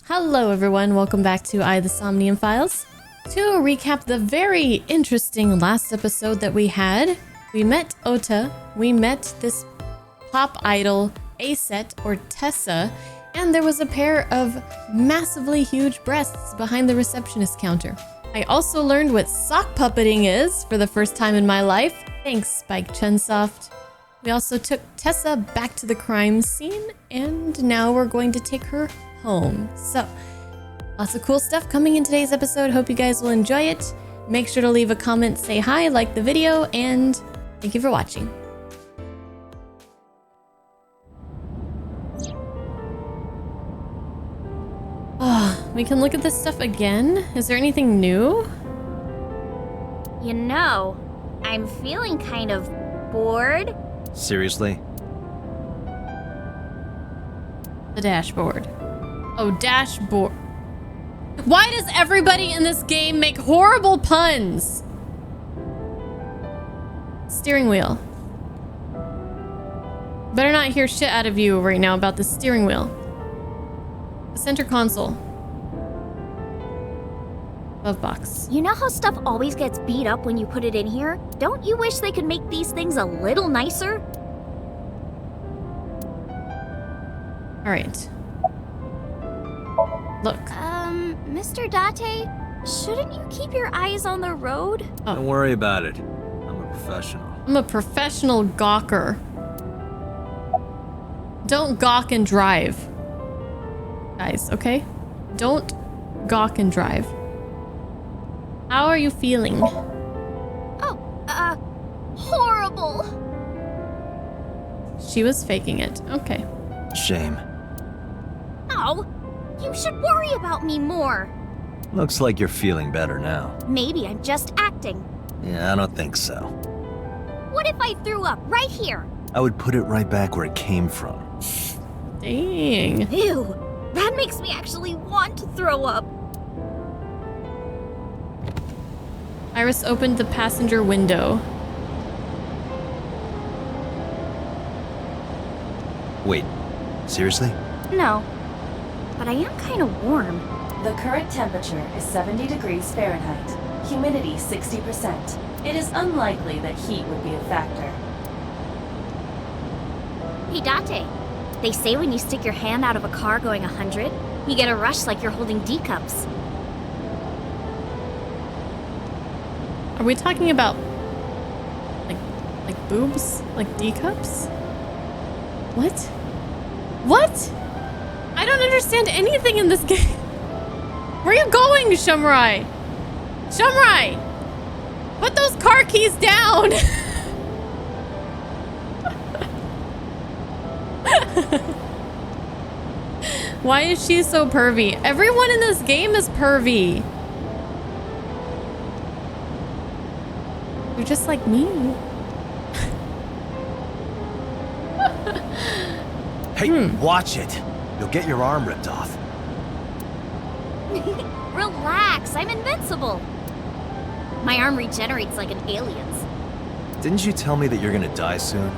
Hello everyone, welcome back to the Somnium Files. To recap the very interesting last episode that we had, we met Ota, we met this pop idol, Aset or Tessa, and there was a pair of massively huge breasts behind the receptionist counter. I also learned what sock puppeting is for the first time in my life. Thanks, Spike Chunsoft. We also took Tessa back to the crime scene, and now we're going to take her home. So, lots of cool stuff coming in today's episode. Hope you guys will enjoy it. Make sure to leave a comment, say hi, like the video, and thank you for watching. Oh, we can look at this stuff again. Is there anything new? You know, I'm feeling kind of bored. Seriously? The dashboard. Oh, dashboard. Why does everybody in this game make horrible puns? Steering wheel. Better not hear shit out of you right now about the steering wheel. The center console. Glove box. You know how stuff always gets beat up when you put it in here? Don't you wish they could make these things a little nicer? All right. Look. Mr. Date, shouldn't you keep your eyes on the road? Oh. Don't worry about it. I'm a professional. I'm a professional gawker. Don't gawk and drive. Guys, okay? Don't gawk and drive. How are you feeling? Horrible. She was faking it. Okay. Shame. Oh, you should worry about me more. Looks like you're feeling better now. Maybe I'm just acting. Yeah, I don't think so. What if I threw up right here? I would put it right back where it came from. Dang. Ew, that makes me actually want to throw up. Iris opened the passenger window. Wait, seriously? No, but I am kind of warm. The current temperature is 70 degrees Fahrenheit. Humidity 60%. It is unlikely that heat would be a factor. Hey, Date, they say when you stick your hand out of a car going 100, you get a rush like you're holding D cups. Are we talking about like boobs? Like D cups? What? What? I don't understand anything in this game. Where are you going, Shumrai? Shumrai! Put those car keys down! Why is she so pervy? Everyone in this game is pervy. You're just like me. Hey, watch it. You'll get your arm ripped off. Relax, I'm invincible. My arm regenerates like an alien's. Didn't you tell me that you're gonna die soon?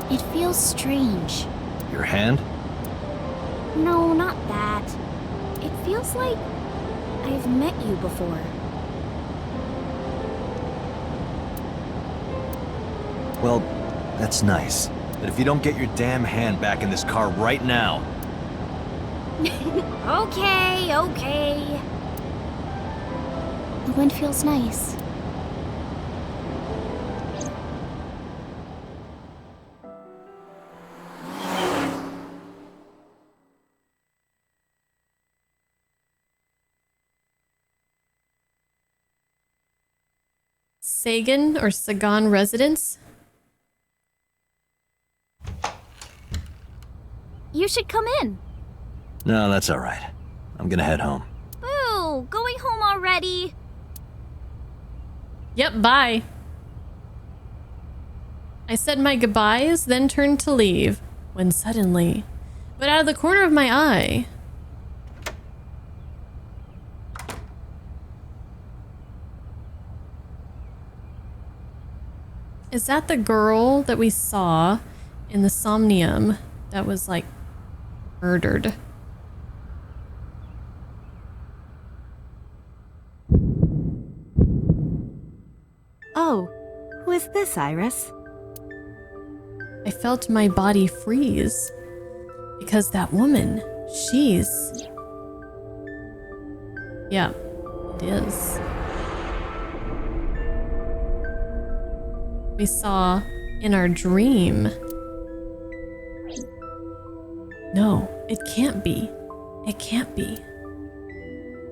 It feels strange. Your hand? No, not that. It feels like I've met you before. Well, that's nice. But if you don't get your damn hand back in this car right now... Okay. The wind feels nice. Sagan or Sagan residence? You should come in. No, that's alright. I'm gonna head home. Boo, going home already. Yep, bye. I said my goodbyes, then turned to leave, when suddenly, but out of the corner of my eye, is that the girl that we saw in the Somnium that was like Murdered. Oh, who is this, Iris? I felt my body freeze. Because that woman, she's... Yeah, it is. We saw in our dream. No, it can't be. It can't be.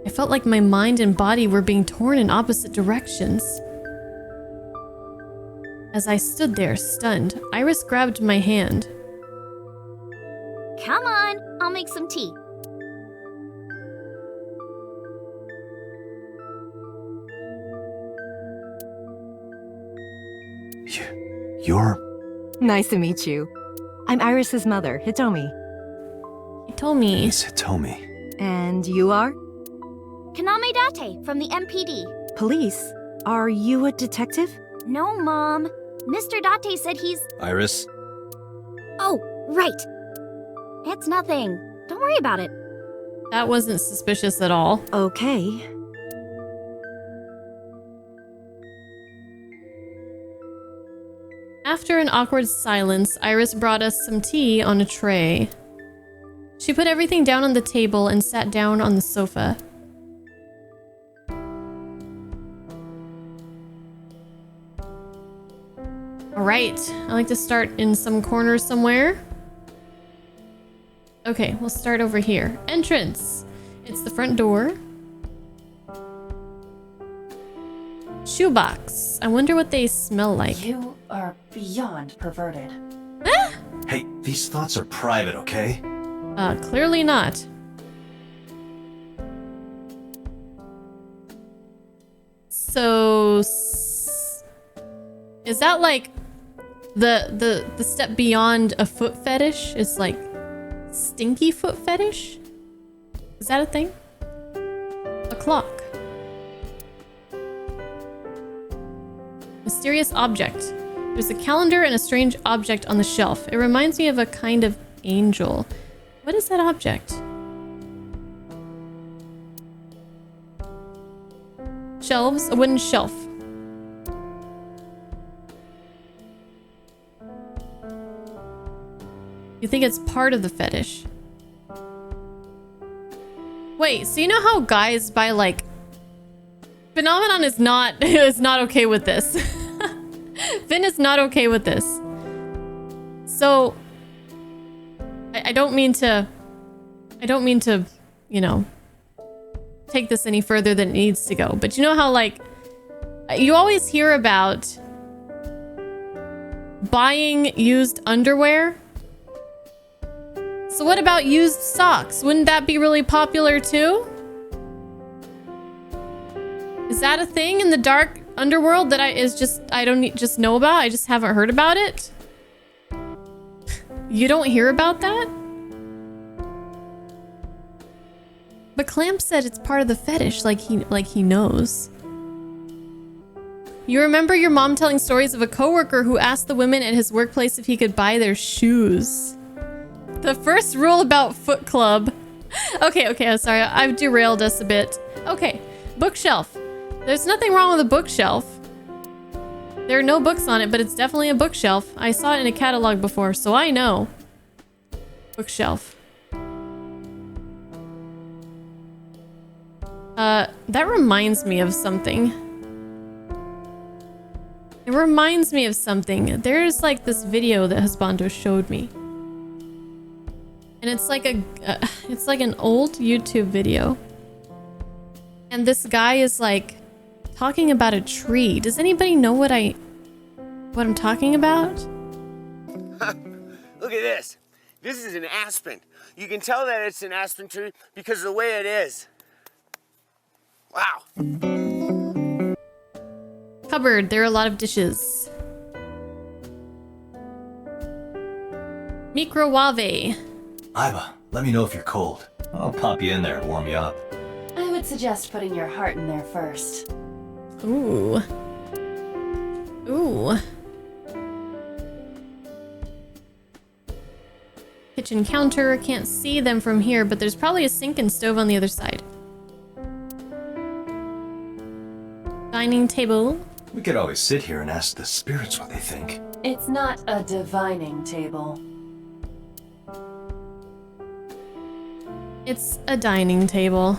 I felt like my mind and body were being torn in opposite directions. As I stood there, stunned, Iris grabbed my hand. Come on, I'll make some tea. You're... Nice to meet you. I'm Iris's mother, Hitomi. Hitomi. It's Hitomi. And you are? Kaname Date from the MPD. Police? Are you a detective? No, Mom. Mr. Date said he's... Iris? Oh, right. It's nothing. Don't worry about it. That wasn't suspicious at all. Okay. After an awkward silence, Iris brought us some tea on a tray. She put everything down on the table and sat down on the sofa. Alright, I like to start in some corner somewhere. Okay, we'll start over here. Entrance! It's the front door. Shoebox. I wonder what they smell like. You are beyond perverted. Hey, these thoughts are private, okay? Clearly not. So... is that like the step beyond a foot fetish? Is like stinky foot fetish? Is that a thing? A clock. Mysterious object. There's a calendar and a strange object on the shelf. It reminds me of a kind of angel. What is that object? Shelves, a wooden shelf. You think it's part of the fetish? Wait, so you know how guys buy like... Phenomenon is not okay with this. Finn is not okay with this. So I don't mean to, you know, take this any further than it needs to go. But you know how like you always hear about buying used underwear? So what about used socks? Wouldn't that be really popular too? Is that a thing in the dark underworld that I don't just know about? I just haven't heard about it? You don't hear about that? But Clamp said it's part of the fetish, like he knows. You remember your mom telling stories of a coworker who asked the women at his workplace if he could buy their shoes. The first rule about Foot Club. Okay, I'm sorry. I've derailed us a bit. Okay, bookshelf. There's nothing wrong with a bookshelf. There are no books on it, but it's definitely a bookshelf. I saw it in a catalog before, so I know. Bookshelf. That reminds me of something. It reminds me of something. There's like this video that Husbando showed me. And it's like it's like an old YouTube video. And this guy is like talking about a tree. Does anybody know what I'm talking about? Look at this. This is an aspen. You can tell that it's an aspen tree because of the way it is. Wow. Cupboard. There are a lot of dishes. Microwave. Iba, let me know if you're cold. I'll pop you in there and warm you up. I would suggest putting your heart in there first. Ooh. Ooh. kitchen counter. Can't see them from here, but there's probably a sink and stove on the other side. Dining table. We could always sit here and ask the spirits what they think. It's not a divining table. It's a dining table.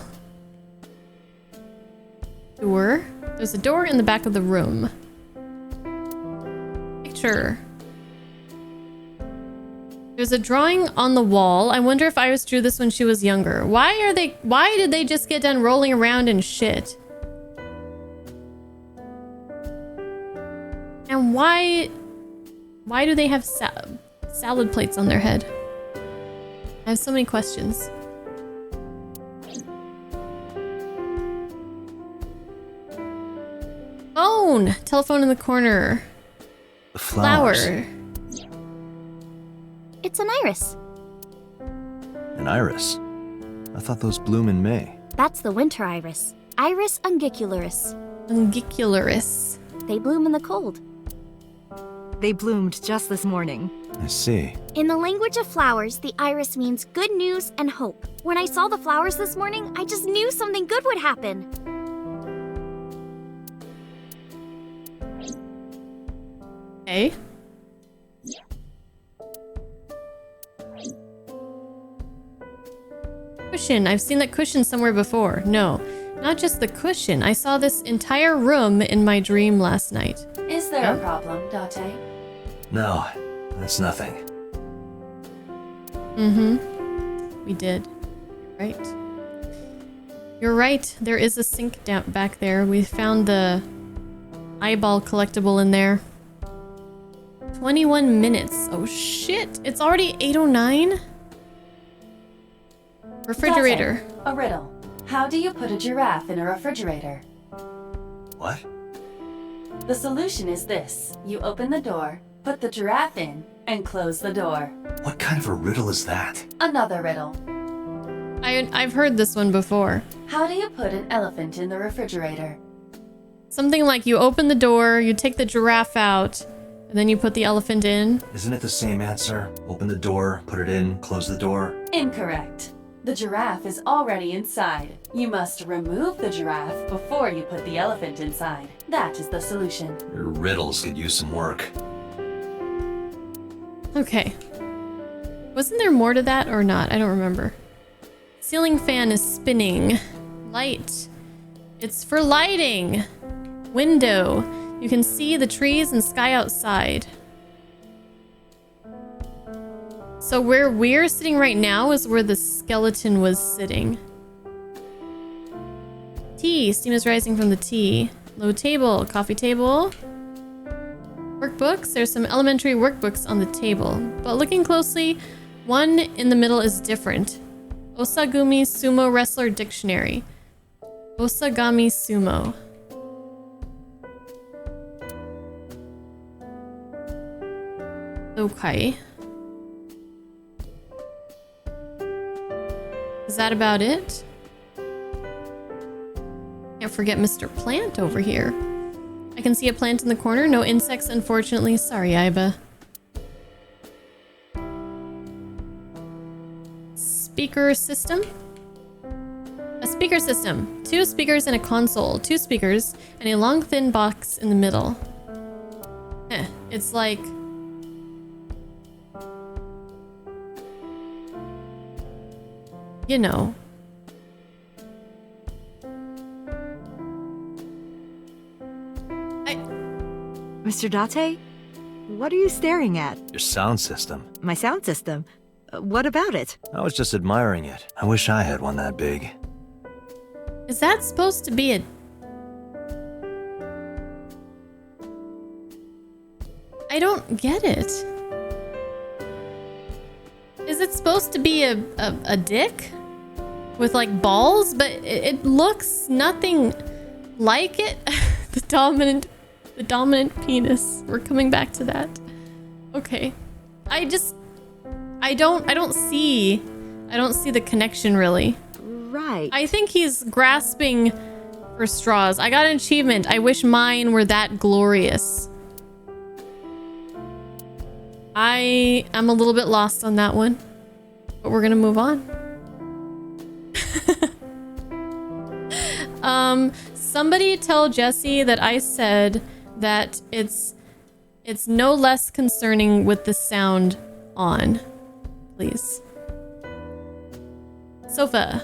Door. There's a door in the back of the room. Picture. There's a drawing on the wall. I wonder if Iris drew this when she was younger. Why did they just get done rolling around in shit? And why do they have salad plates on their head? I have so many questions. Phone! Telephone in the corner. The flowers. Flower. It's an iris. An iris. I thought those bloom in May. That's the winter iris. Iris ungicularis. Ungicularis. They bloom in the cold. They bloomed just this morning. I see. In the language of flowers, the iris means good news and hope. When I saw the flowers this morning, I just knew something good would happen. Okay. Cushion. I've seen that cushion somewhere before. No, not just the cushion. I saw this entire room in my dream last night. Is there a problem, Date? No, that's nothing. Mm-hmm. We did. Right. You're right. There is a sink down back there. We found the eyeball collectible in there. 21 minutes. Oh shit. It's already 8:09. Refrigerator. Date, a riddle. How do you put a giraffe in a refrigerator? What? The solution is this. You open the door, put the giraffe in, and close the door. What kind of a riddle is that? Another riddle. I've heard this one before. How do you put an elephant in the refrigerator? Something like you open the door, you take the giraffe out, and then you put the elephant in. Isn't it the same answer? Open the door, put it in, close the door. Incorrect. The giraffe is already inside. You must remove the giraffe before you put the elephant inside. That is the solution. Your riddles could use some work. Okay. Wasn't there more to that or not? I don't remember. Ceiling fan is spinning. Light. It's for lighting. Window. You can see the trees and sky outside. So where we're sitting right now is where the skeleton was sitting. Tea. Steam is rising from the tea. Low table. Coffee table. Workbooks. There's some elementary workbooks on the table. But looking closely, one in the middle is different. Osagumi Sumo Wrestler Dictionary. Osagami Sumo. Okay. Is that about it? Can't forget Mr. Plant over here. I can see a plant in the corner. No insects, unfortunately. Sorry, Aiba. Speaker system. A speaker system. 2 speakers and a console. 2 speakers and a long thin box in the middle. It's like... you know. Mr. Date? What are you staring at? Your sound system. My sound system? What about it? I was just admiring it. I wish I had one that big. Is that supposed to be a... I don't get it. Is it supposed to be a dick? With like balls? But it looks nothing like it. The dominant penis. We're coming back to that. Okay. I don't see the connection really. Right. I think he's grasping for straws. I got an achievement. I wish mine were that glorious. I am a little bit lost on that one. But we're gonna move on. Somebody tell Jesse that I said that it's no less concerning with the sound on, please. Sofa.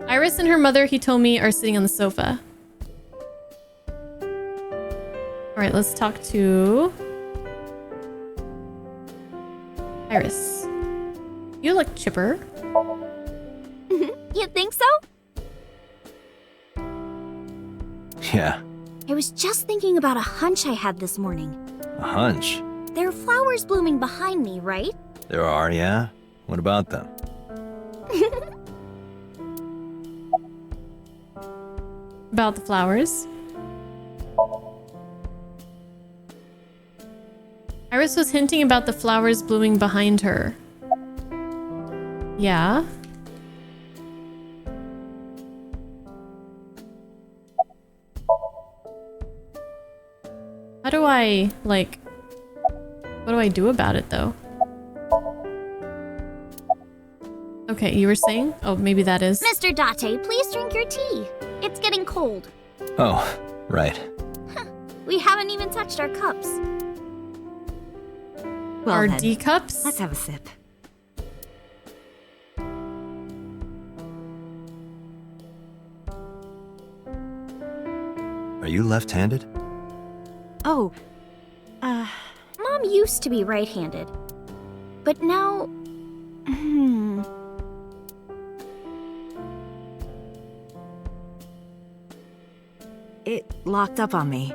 Iris and her mother Hitomi are sitting on the sofa. All right, let's talk to Iris. You look chipper. You think so? Yeah, I was just thinking about a hunch I had this morning. a hunch. There are flowers blooming behind me, right? There are, yeah? What about them? About the flowers. Iris was hinting about the flowers blooming behind her. Yeah. How do I, like... What do I do about it, though? Okay, you were saying? Oh, maybe that is... Mr. Date, please drink your tea. It's getting cold. Oh, right. We haven't even touched our cups. Well, Our then, D cups? let's have a sip. Are you left-handed? Oh, Mom used to be right-handed. But now... it locked up on me.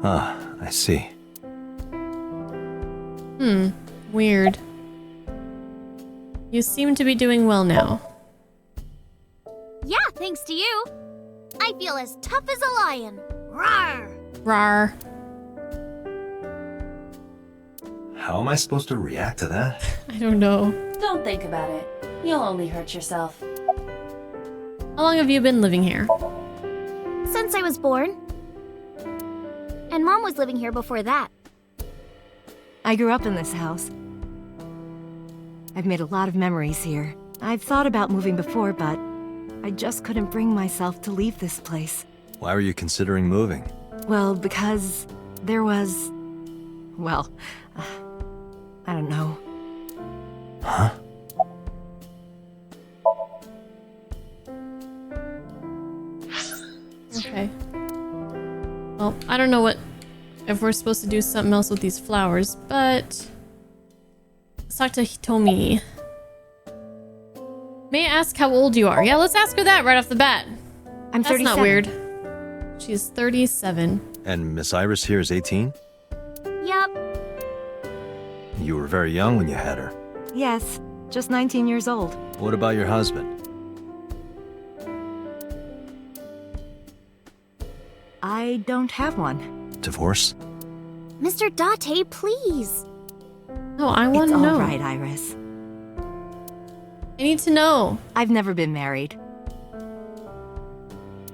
Ah, I see. Weird. You seem to be doing well now. Yeah, thanks to you. I feel as tough as a lion. Rawr! Rar. How am I supposed to react to that? I don't know. Don't think about it. You'll only hurt yourself. How long have you been living here? Since I was born. And Mom was living here before that. I grew up in this house. I've made a lot of memories here. I've thought about moving before, but I just couldn't bring myself to leave this place. Why were you considering moving? Well, because there was... well, I don't know. Huh? Okay. Well, I don't know if we're supposed to do something else with these flowers, but let's talk to Hitomi. May I ask how old you are? Yeah, let's ask her that right off the bat. I'm That's 37. not weird. She's 37. And Miss Iris here is 18? Yup. You were very young when you had her. Yes, just 19 years old. What about your husband? I don't have one. Divorce? Mr. Date, please. No, I want It's to know. all right, Iris. I need to know. I've never been married.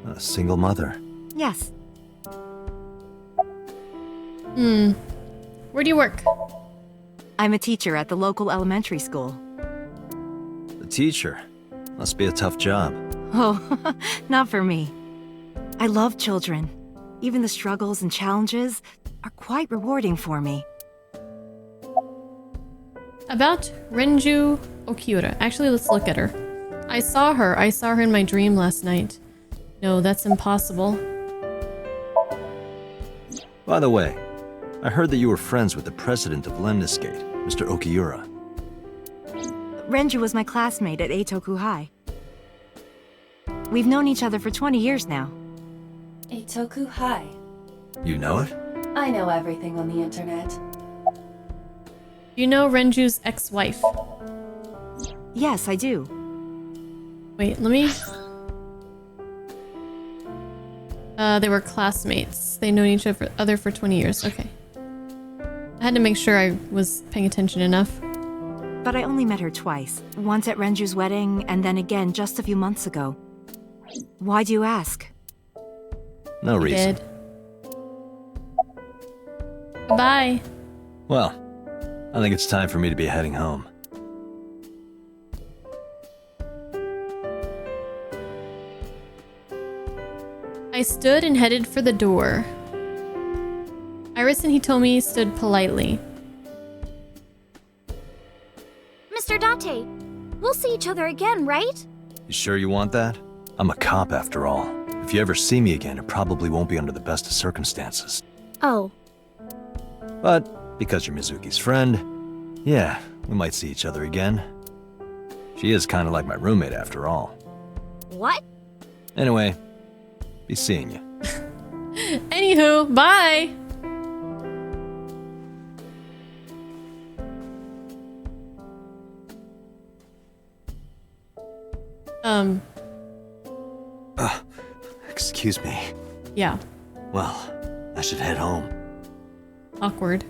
A single mother. Yes, Where do you work? I'm a teacher at the local elementary school. A teacher. Must be a tough job. Oh, not for me. I love children. Even the struggles and challenges are quite rewarding for me. About Renju Okiura. Actually, let's look at her. I saw her. I saw her in my dream last night. No, that's impossible. By the way, I heard that you were friends with the president of Lemniscate, Mr. Okiura. Renju was my classmate at Eitoku High. We've known each other for 20 years now. Eitoku High. You know it? I know everything on the internet. You know Renju's ex-wife. Yes, I do. Wait, let me... they were classmates. They known each other for 20 years. Okay. I had to make sure I was paying attention enough. But I only met her twice. Once at Renju's wedding, and then again just a few months ago. Why do you ask? No reason. Did. Goodbye. Well, I think it's time for me to be heading home. I stood and headed for the door. Iris and Hitomi stood politely. Mr. Date, we'll see each other again, right? You sure you want that? I'm a cop after all. If you ever see me again, it probably won't be under the best of circumstances. Oh. But because you're Mizuki's friend, yeah, we might see each other again. She is kind of like my roommate after all. What? Anyway, be seeing you. Anywho, bye! Excuse me. Yeah. Well, I should head home. Awkward.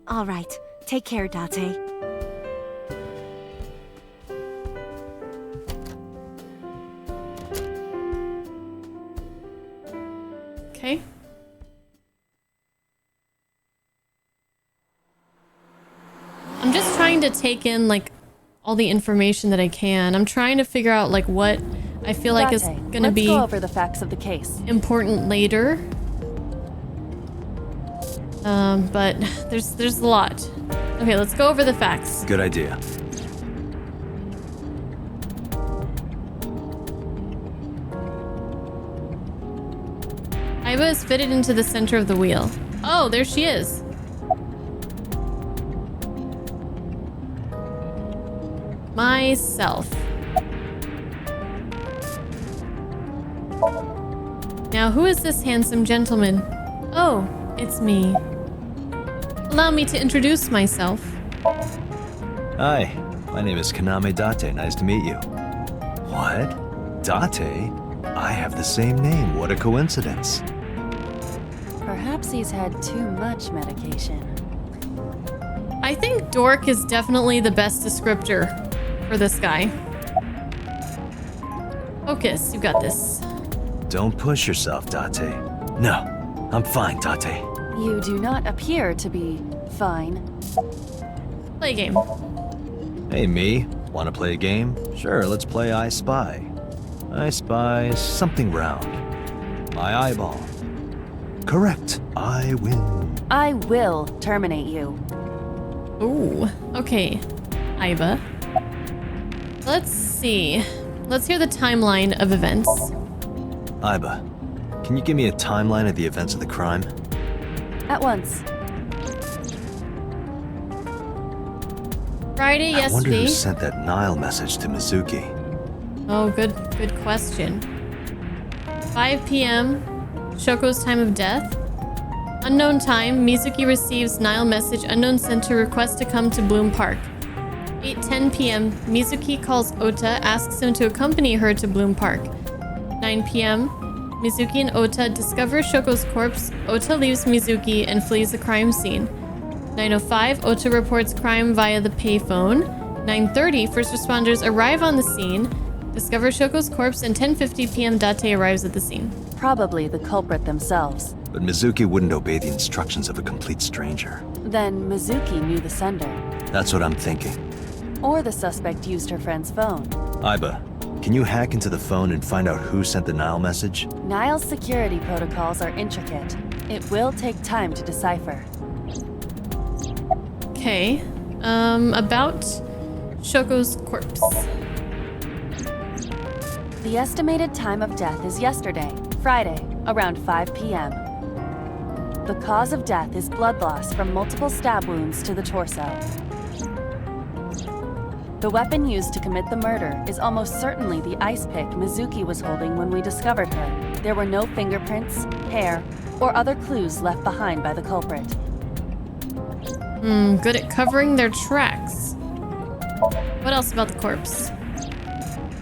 All right. Take care, Date. Okay. I'm just trying to take in, like, all the information that I can. I'm trying to figure out, like, what I feel like is gonna be let's go over the facts of the case. important later. But there's a lot. Okay, let's go over the facts. Good idea. Aiba is fitted into the center of the wheel. Oh, there she is. Myself. Now, who is this handsome gentleman? Oh, it's me. Allow me to introduce myself. Hi, my name is Kaname Date. Nice to meet you. What? Date? I have the same name. What a coincidence. Perhaps he's had too much medication. I think dork is definitely the best descriptor for this guy. Focus, you got this. Don't push yourself, Date. No, I'm fine, Date. You do not appear to be fine. Play a game. Hey, me. Want to play a game? Sure, let's play I Spy. I spy something round. My eyeball. Correct. I win. I will terminate you. Ooh, okay. Aiba. Let's see. Let's hear the timeline of events. Aiba, can you give me a timeline of the events of the crime? At once. Friday, I wonder yesterday. who sent that Nile message to Mizuki. Oh, good question. 5 p.m. Shoko's time of death. Unknown time. Mizuki receives Nile message. Unknown sent to request to come to Bloom Park. 8:10 p.m. Mizuki calls Ota, asks him to accompany her to Bloom Park. 9 p.m. Mizuki and Ota discover Shoko's corpse. Ota leaves Mizuki and flees the crime scene. 9:05, Ota reports crime via the payphone. 9:30, first responders arrive on the scene, discover Shoko's corpse, and 10:50 p.m. Date arrives at the scene. Probably the culprit themselves. But Mizuki wouldn't obey the instructions of a complete stranger. Then Mizuki knew the sender. That's what I'm thinking. Or the suspect used her friend's phone. Aiba, can you hack into the phone and find out who sent the Nile message? Nile's security protocols are intricate. It will take time to decipher. Okay. About Shoko's corpse. The estimated time of death is yesterday, Friday, around 5 p.m. The cause of death is blood loss from multiple stab wounds to the torso. The weapon used to commit the murder is almost certainly the ice pick Mizuki was holding when we discovered her. There were no fingerprints, hair, or other clues left behind by the culprit. Good at covering their tracks. What else about the corpse?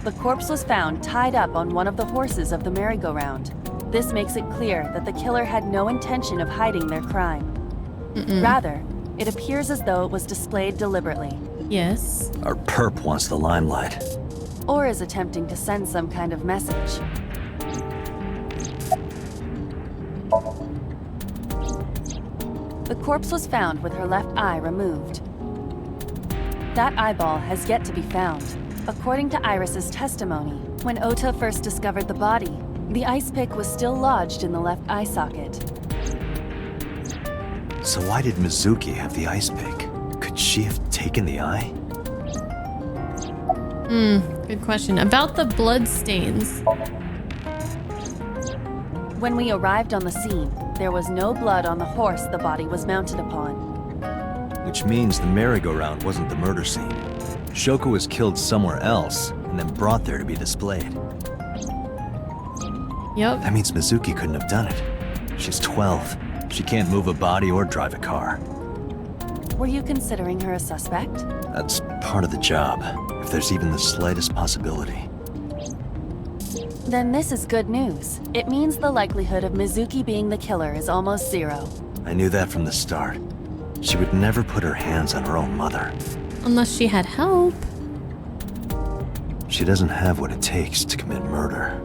The corpse was found tied up on one of the horses of the merry-go-round. This makes it clear that the killer had no intention of hiding their crime. Rather, it appears as though it was displayed deliberately. Yes. Our perp wants the limelight. Or is attempting to send some kind of message. The corpse was found with her left eye removed. That eyeball has yet to be found. According to Iris's testimony, when Ota first discovered the body, The ice pick was still lodged in the left eye socket. So why did Mizuki have the ice pick? Could she have taken the eye? Good question. About the blood stains. When we arrived on the scene, there was no blood on the horse the body was mounted upon. Which means the merry-go-round wasn't the murder scene. Shoko was killed somewhere else and then brought there to be displayed. Yep. That means Mizuki couldn't have done it. She's 12. She can't move a body or drive a car. Were you considering her a suspect? That's part of the job, if there's even the slightest possibility. Then this is good news. It means the likelihood of Mizuki being the killer is almost zero. I knew that from the start. She would never put her hands on her own mother. Unless she had help. She doesn't have what it takes to commit murder.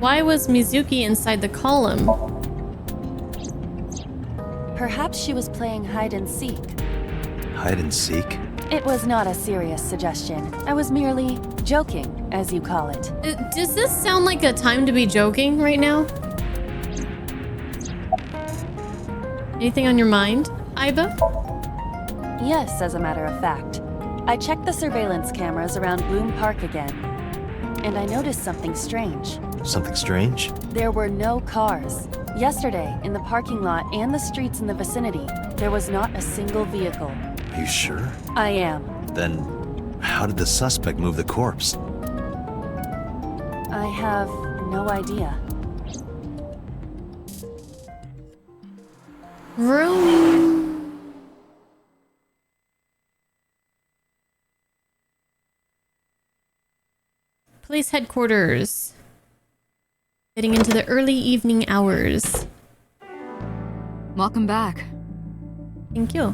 Why was Mizuki inside the column? Perhaps she was playing hide and seek. Hide and seek? It was not a serious suggestion. I was merely joking, as you call it. Does this sound like a time to be joking right now? Anything on your mind, Aiba? Yes, as a matter of fact. I checked the surveillance cameras around Bloom Park again, and I noticed something strange. Something strange? There were no cars. Yesterday, in the parking lot and the streets in the vicinity, there was not a single vehicle. Are you sure? I am. Then, how did the suspect move the corpse? I have no idea. Room. Police headquarters. Getting into the early evening hours. Welcome back. Thank you.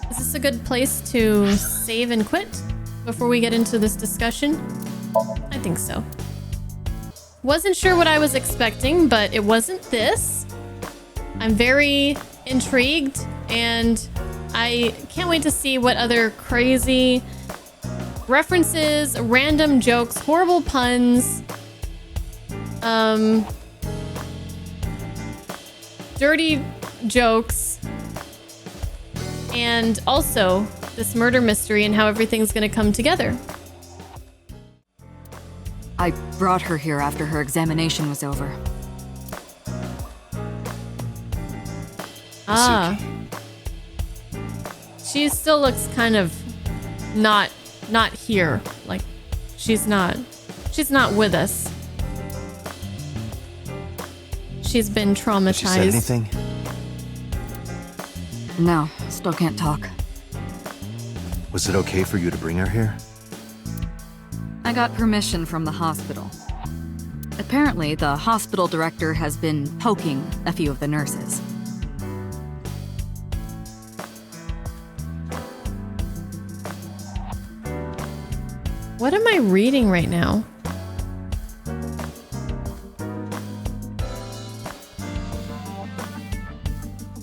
Is this a good place to save and quit before we get into this discussion? I think so. Wasn't sure what I was expecting, but it wasn't this. I'm very intrigued, and I can't wait to see what other crazy references, random jokes, horrible puns, dirty jokes, and also this murder mystery and how everything's gonna come together. I brought her here after her examination was over. Ah. She still looks kind of not here. Like, she's not with us. She's been traumatized. Did she say anything? No, still can't talk. Was it okay for you to bring her here? I got permission from the hospital. Apparently, the hospital director has been poking a few of the nurses. What am I reading right now?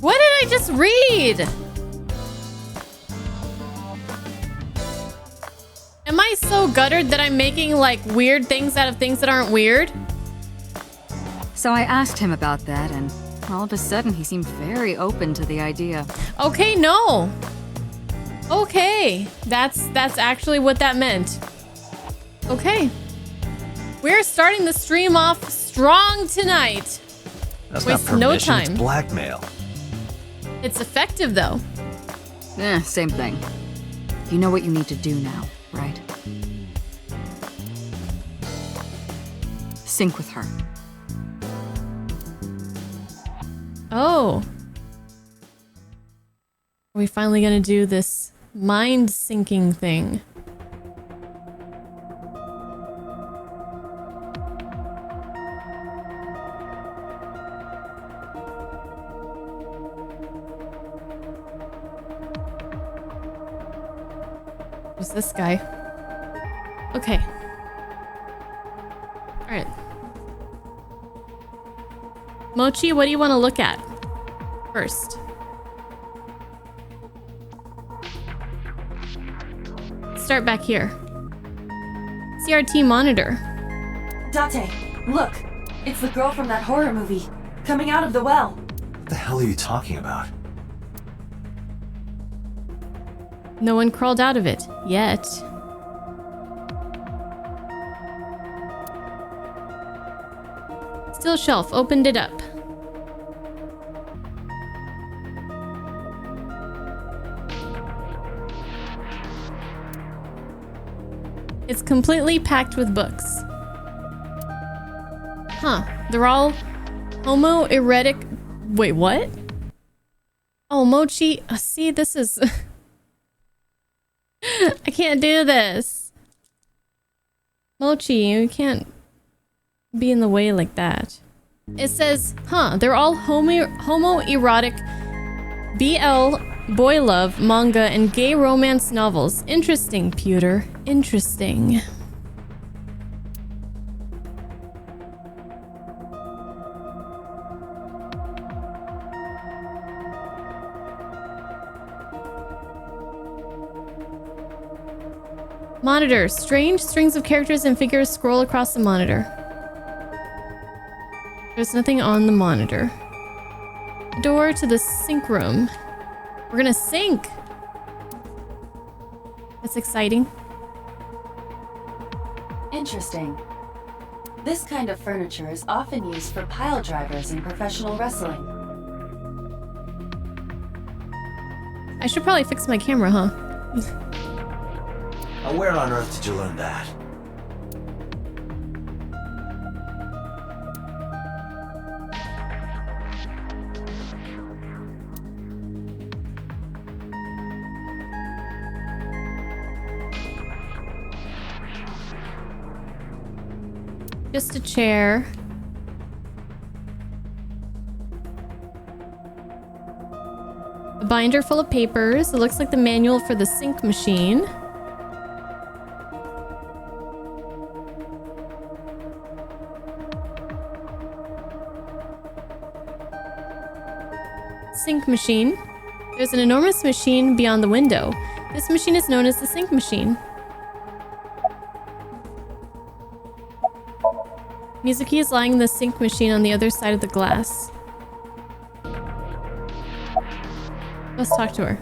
What did I just read? Am I so guttered that I'm making like weird things out of things that aren't weird? So I asked him about that, and all of a sudden he seemed very open to the idea. Okay, no. Okay, that's actually what that meant. Okay. We're starting the stream off strong tonight. That's Waste not no permission, time. it's blackmail. It's effective though. Same thing. You know what you need to do now, right? Sync with her. Oh. Are we finally gonna do this mind syncing thing? Who's this guy? Okay. Alright. Mochi, what do you want to look at first? Let's start back here. CRT monitor. Date, look! It's the girl from that horror movie, coming out of the well. What the hell are you talking about? No one crawled out of it yet. Steel shelf, opened it up. It's completely packed with books. Huh, they're all homoerotic. Wait, what? Oh, Mochi, see, this is... I can't do this. Mochi, you can't be in the way like that. It says, huh, they're all homoerotic BL, boy love, manga, and gay romance novels. Interesting, Pewter. Interesting. Monitor. Strange strings of characters and figures scroll across the monitor. There's nothing on the monitor. Door to the sync room. We're gonna sync! That's exciting. Interesting. This kind of furniture is often used for pile drivers in professional wrestling. I should probably fix my camera, huh? Now, where on earth did you learn that? Just a chair. A binder full of papers. It looks like the manual for the Psync machine. Psync machine. There's an enormous machine beyond the window. This machine is known as the Psync machine. Mizuki is lying in the Psync machine on the other side of the glass. Let's talk to her.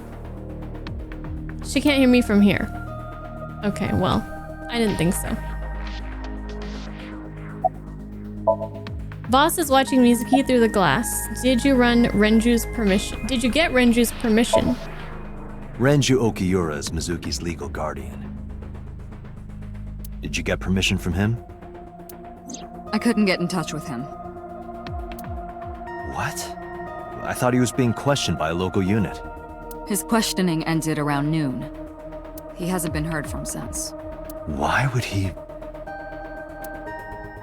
She can't hear me from here. Okay, well, I didn't think so. Boss is watching Mizuki through the glass. Did you run Renju's permission? Did you get Renju's permission? Renju Okiura is Mizuki's legal guardian. Did you get permission from him? I couldn't get in touch with him. What? I thought he was being questioned by a local unit. His questioning ended around noon. He hasn't been heard from since. Why would he...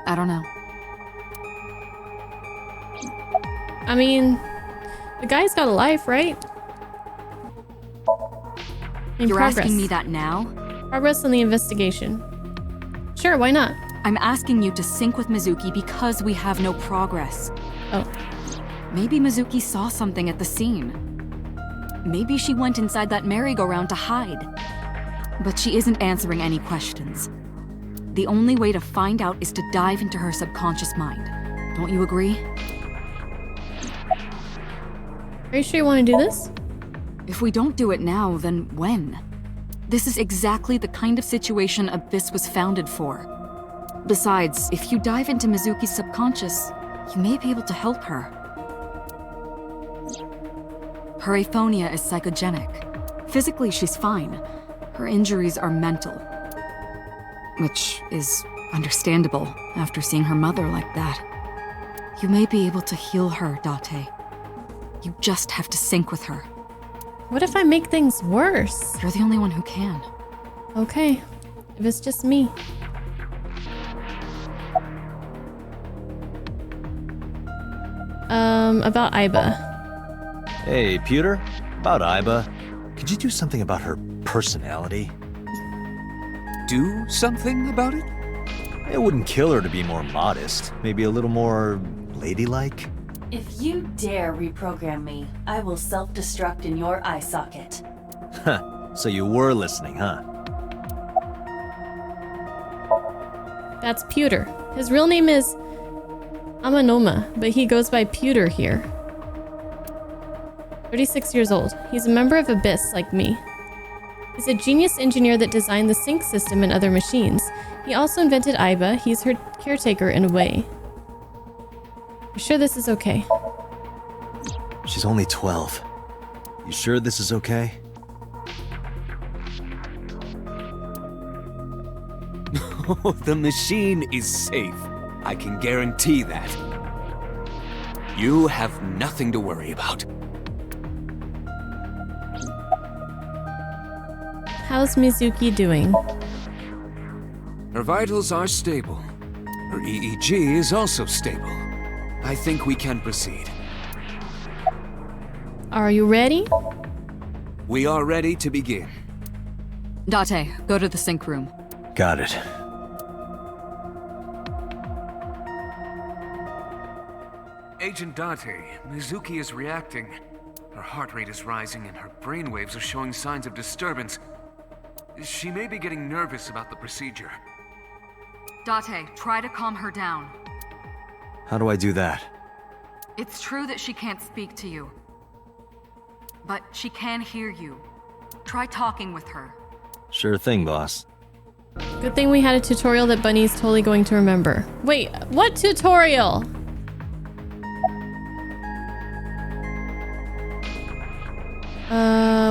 I don't know. I mean, the guy's got a life, right? You're asking me that now? Progress on the investigation. Sure, why not? I'm asking you to sync with Mizuki because we have no progress. Oh. Maybe Mizuki saw something at the scene. Maybe she went inside that merry-go-round to hide. But she isn't answering any questions. The only way to find out is to dive into her subconscious mind. Don't you agree? Are you sure you want to do this? If we don't do it now, then when? This is exactly the kind of situation Abyss was founded for. Besides, if you dive into Mizuki's subconscious, you may be able to help her. Her aphonia is psychogenic. Physically, she's fine. Her injuries are mental. Which is understandable after seeing her mother like that. You may be able to heal her, Date. You just have to sync with her. What if I make things worse? You're the only one who can. Okay, if it's just me. About Aiba. Hey, Pewter. About Aiba. Could you do something about her personality? Do something about it? It wouldn't kill her to be more modest. Maybe a little more ladylike? If you dare reprogram me, I will self-destruct in your eye socket. Huh. So you were listening, huh? That's Pewter. His real name is Amanoma, but he goes by Pewter here. 36 years old. He's a member of Abyss, like me. He's a genius engineer that designed the Psync system and other machines. He also invented Aiba. He's her caretaker in a way. You sure this is okay? She's only 12. You sure this is okay? The machine is safe. I can guarantee that. You have nothing to worry about. How's Mizuki doing? Her vitals are stable. Her EEG is also stable. I think we can proceed. Are you ready? We are ready to begin. Date, go to the sync room. Got it. Agent Date, Mizuki is reacting. Her heart rate is rising and her brainwaves are showing signs of disturbance. She may be getting nervous about the procedure. Date, try to calm her down. How do I do that? It's true that she can't speak to you, but she can hear you. Try talking with her. Sure thing, boss. Good thing we had a tutorial that Bunny's totally going to remember. Wait, what tutorial?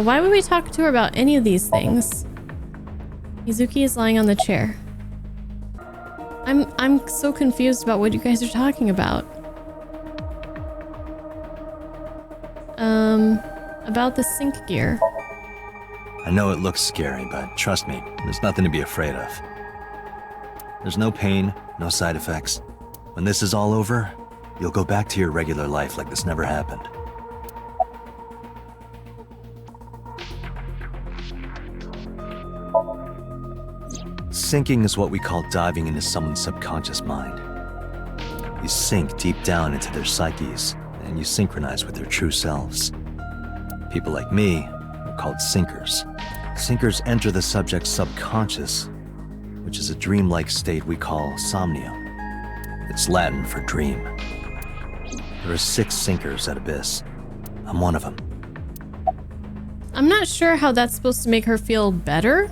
Why would we talk to her about any of these things? Mizuki is lying on the chair. I'm so confused about what you guys are talking about. About the sync gear. I know it looks scary, but trust me, there's nothing to be afraid of. There's no pain, no side effects. When this is all over, you'll go back to your regular life like this never happened. Syncing is what we call diving into someone's subconscious mind. You sink deep down into their psyches, and you synchronize with their true selves. People like me are called syncers. Syncers enter the subject's subconscious, which is a dreamlike state we call somnium. It's Latin for dream. There are 6 syncers at Abyss. I'm one of them. I'm not sure how that's supposed to make her feel better,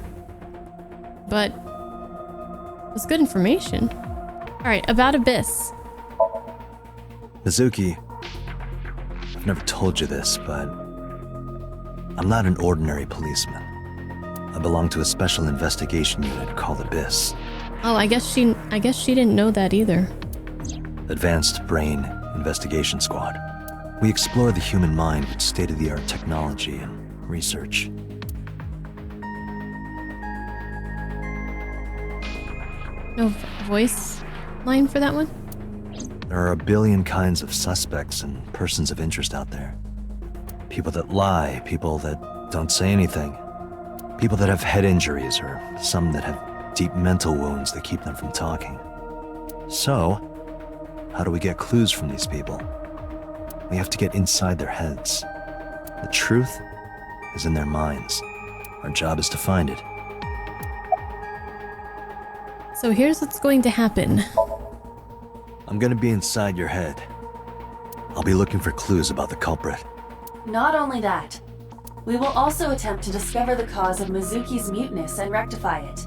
but it's good information. Alright, about Abyss. Mizuki, I've never told you this, but I'm not an ordinary policeman. I belong to a special investigation unit called Abyss. Oh, I guess she didn't know that either. Advanced Brain Investigation Squad. We explore the human mind with state-of-the-art technology and research. No voice line for that one? There are a billion kinds of suspects and persons of interest out there. People that lie, people that don't say anything, people that have head injuries, or some that have deep mental wounds that keep them from talking. So, how do we get clues from these people? We have to get inside their heads. The truth is in their minds. Our job is to find it. So here's what's going to happen. I'm gonna be inside your head. I'll be looking for clues about the culprit. Not only that, we will also attempt to discover the cause of Mizuki's muteness and rectify it.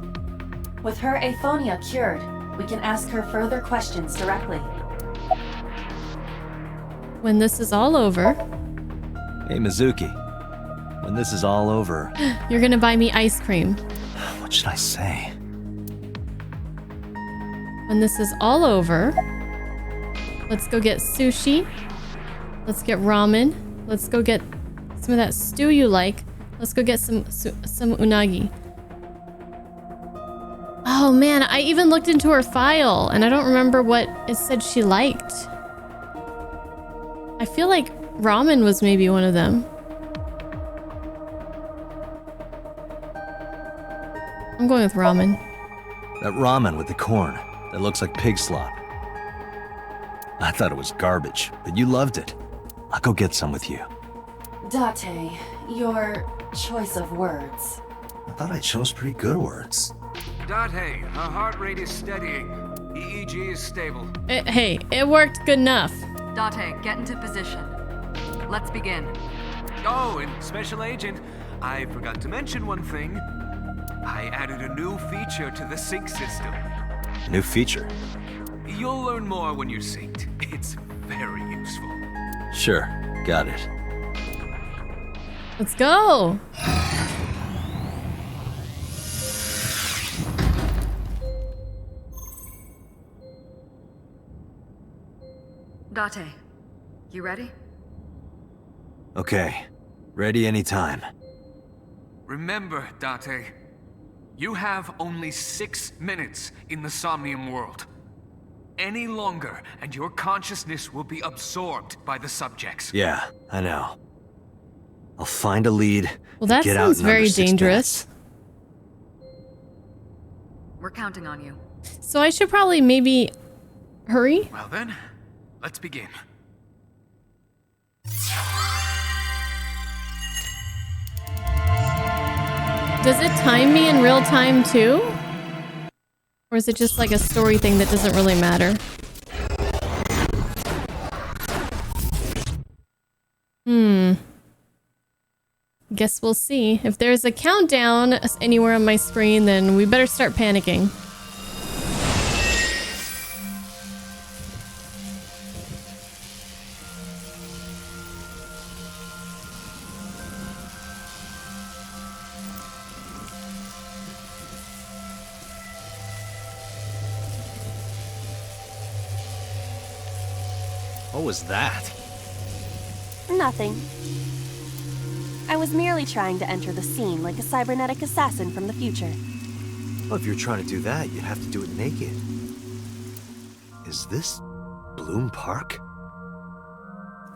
With her aphonia cured, we can ask her further questions directly. When this is all over, Hey Mizuki, when this is all over, you're gonna buy me ice cream. what should I say? When this is all over, let's go get sushi. Let's get ramen. Let's go get some of that stew you like. Let's go get some unagi. Oh man, I even looked into her file and I don't remember what it said she liked. I feel like ramen was maybe one of them. I'm going with ramen. That ramen with the corn that looks like pig slop. I thought it was garbage, but you loved it. I'll go get some with you. Date, your choice of words. I thought I chose pretty good words. Date, her heart rate is steadying. EEG is stable. Hey, it worked good enough. Date, get into position. Let's begin. Oh, and Special Agent, I forgot to mention one thing. I added a new feature to the Psync system. New feature? You'll learn more when you're synced. It's very useful. Sure, got it. Let's go. Date, you ready? Okay, ready anytime. Remember, Date, you have only 6 minutes in the Somnium world. Any longer, and your consciousness will be absorbed by the subjects. Yeah, I know. I'll find a lead. Well, that get out sounds in under very 6 dangerous. minutes. We're counting on you. So I should probably maybe hurry. Well then, let's begin. Does it time me in real time too? Or is it just like a story thing that doesn't really matter? Guess we'll see. If there's a countdown anywhere on my screen, then we better start panicking. What was that? Nothing. I was merely trying to enter the scene like a cybernetic assassin from the future. Well, if you're trying to do that, you'd have to do it naked. Is this Bloom Park?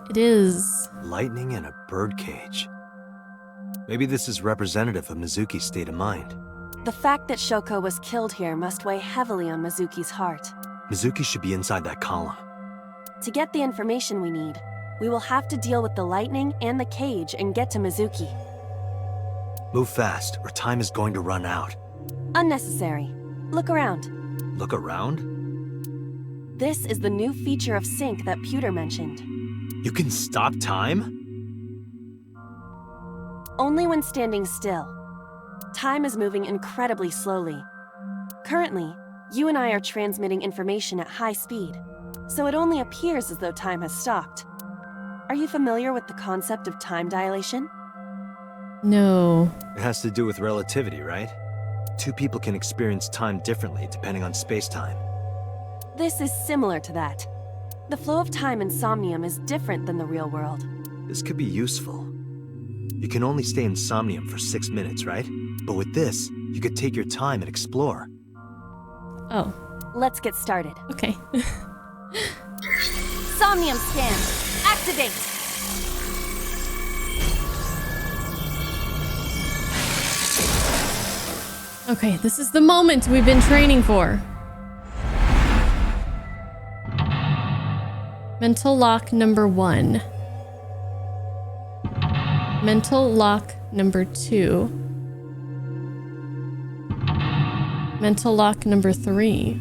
It is. Lightning and a birdcage. Maybe this is representative of Mizuki's state of mind. The fact that Shoko was killed here must weigh heavily on Mizuki's heart. Mizuki should be inside that column. To get the information we need, we will have to deal with the lightning and the cage and get to Mizuki. Move fast, or time is going to run out. Unnecessary. Look around. Look around? This is the new feature of Psync that Pewter mentioned. You can stop time? Only when standing still. Time is moving incredibly slowly. Currently, you and I are transmitting information at high speed, so it only appears as though time has stopped. Are you familiar with the concept of time dilation? No. It has to do with relativity, right? Two people can experience time differently depending on space-time. This is similar to that. The flow of time in Somnium is different than the real world. This could be useful. You can only stay in Somnium for 6 minutes, right? But with this, you could take your time and explore. Oh, Let's get started. okay. Somnium scan! Activate! Okay, this is the moment we've been training for. Mental lock number 1. Mental lock number 2. Mental lock number 3.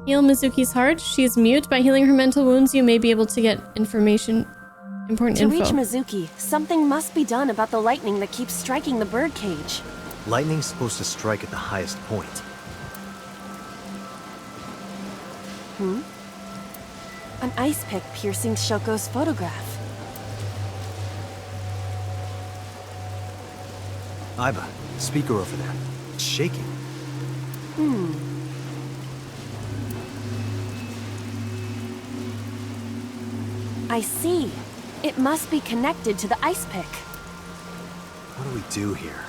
Heal Mizuki's heart. She is mute. By healing her mental wounds, you may be able to get information. Important To info. reach Mizuki, something must be done about the lightning that keeps striking the birdcage. Lightning's supposed to strike at the highest point. An ice pick piercing Shoko's photograph. Aiba, speaker over there. It's shaking. I see. It must be connected to the ice pick. What do we do here?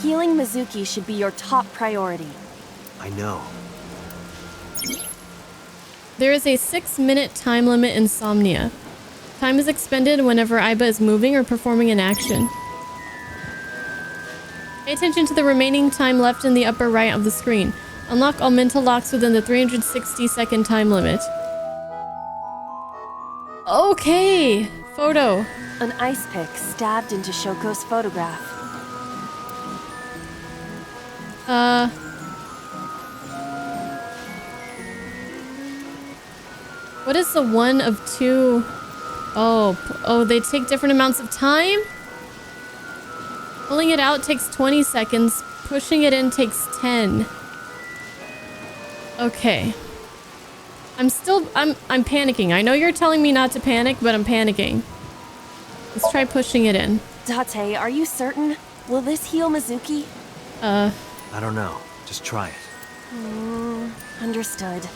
Healing Mizuki should be your top priority. I know. There is a 6-minute time limit in Somnia. Time is expended whenever Aiba is moving or performing an action. Pay attention to the remaining time left in the upper right of the screen. Unlock all mental locks within the 360-second time limit. Okay, photo. An ice pick stabbed into Shoko's photograph. What is the one of two? Oh, they take different amounts of time? Pulling it out takes 20 seconds. Pushing it in takes 10. Okay. I'm panicking. I know you're telling me not to panic, but I'm panicking. Let's try pushing it in. Date, are you certain? Will this heal Mizuki? I don't know. Just try it. Understood.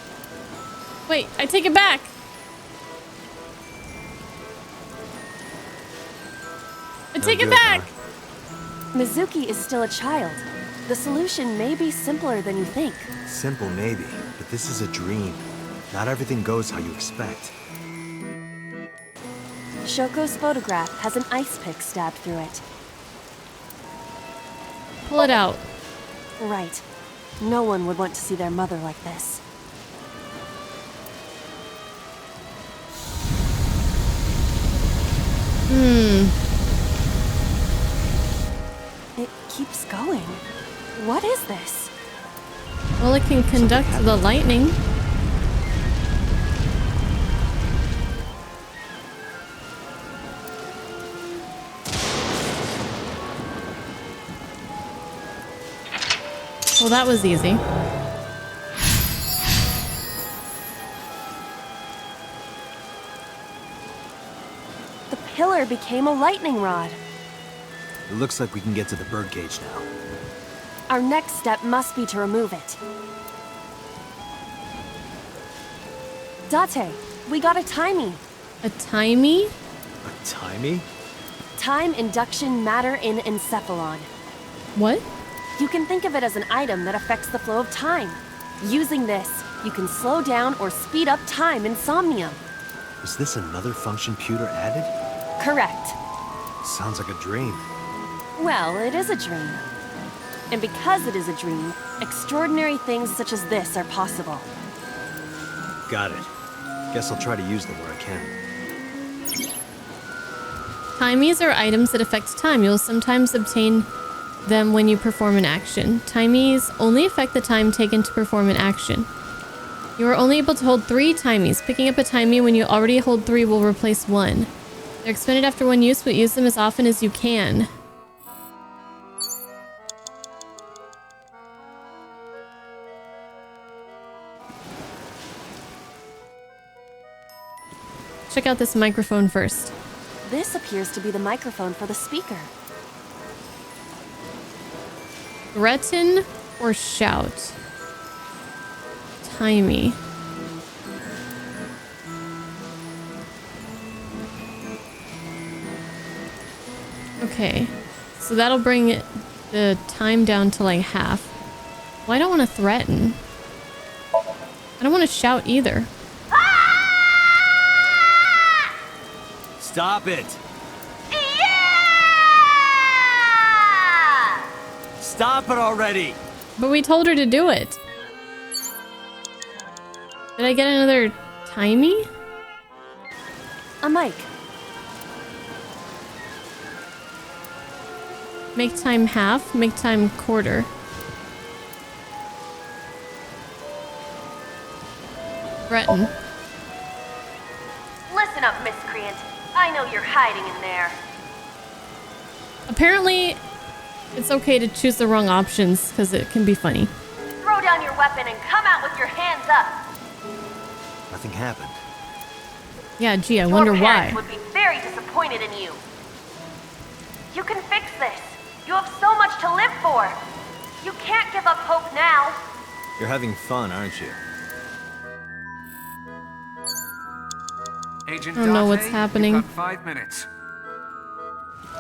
Wait, I take it back. I take it back. Mizuki is still a child. The solution may be simpler than you think. Simple, maybe, but this is a dream. Not everything goes how you expect. Shoko's photograph has an ice pick stabbed through it. Pull it out. Right. No one would want to see their mother like this. It keeps going. What is this? Well, it can conduct the lightning. Well, that was easy. The pillar became a lightning rod. It looks like we can get to the birdcage now. Our next step must be to remove it. Date, we got a timey. A timey? A timey? Time induction matter in encephalon. What? You can think of it as an item that affects the flow of time. Using this, you can slow down or speed up time in Somnium. Is this another function Pewter added? Correct. Sounds like a dream. Well, it is a dream. And because it is a dream, extraordinary things such as this are possible. Got it. Guess I'll try to use them where I can. Timies are items that affect time. You'll sometimes obtain them when you perform an action. Timies only affect the time taken to perform an action. You are only able to hold 3 timies. Picking up a timie when you already hold 3 will replace 1. They're expended after one use, but use them as often as you can. Check out this microphone first. This appears to be the microphone for the speaker. Threaten or shout? Timey. Okay, so that'll bring the time down to like half. Well, I don't want to threaten. I don't want to shout either. Stop it! Stop it already! But we told her to do it. Did I get another timey? A mic. Make time half, make time quarter. Threaten. Listen up, miscreant. I know you're hiding in there. Apparently, it's okay to choose the wrong options because it can be funny. Throw down your weapon and come out with your hands up. Nothing happened. Yeah, gee, I wonder Your why. parents would be very disappointed in you. You can fix this. You have so much to live for. You can't give up hope now. You're having fun, aren't you? Agent I don't know Date, what's happening. You've got 5 minutes.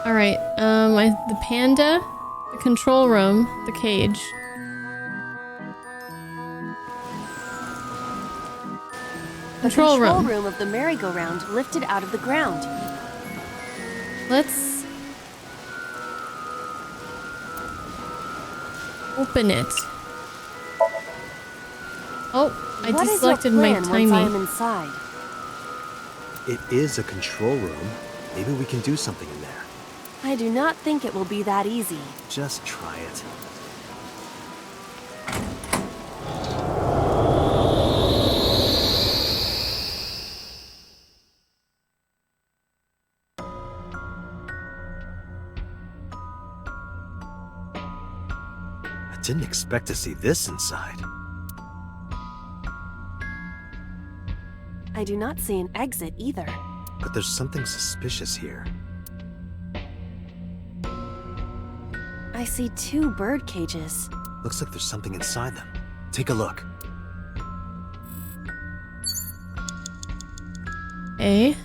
All right, the panda, the control room, the cage. Control room. room of the merry-go-round lifted out of the ground. Let's open it. Oh, I What is your deselected my plan once I am timey. inside? It is a control room. Maybe we can do something in there. I do not think it will be that easy. Just try it. I didn't expect to see this inside. I do not see an exit either. But there's something suspicious here. I see 2 bird cages. Looks like there's something inside them. Take a look. Okay.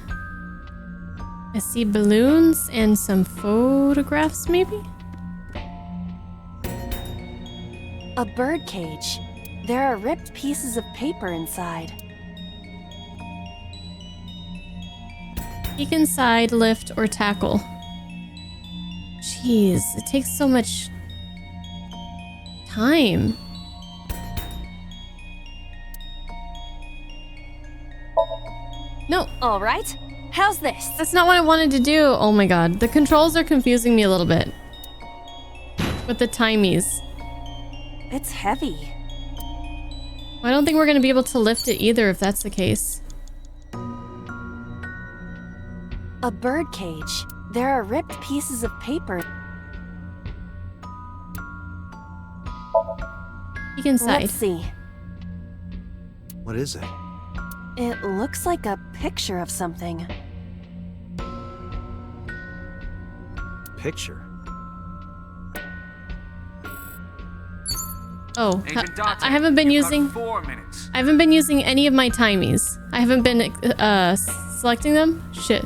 I see balloons and some photographs, maybe? A bird cage. There are ripped pieces of paper inside. Peek inside, lift, or tackle. Jeez, it takes so much time. No, All right. How's this? that's not what I wanted to do. Oh my god, the controls are confusing me a little bit. With the timies. It's heavy. I don't think we're gonna be able to lift it either if that's the case. A bird cage. There are ripped pieces of paper. Peek inside. Let's see. What is it? It looks like a picture of something. Picture. Oh, Agent Date, I haven't been you've got using 4 minutes. I haven't been using any of my timies. I haven't been selecting them. Shit.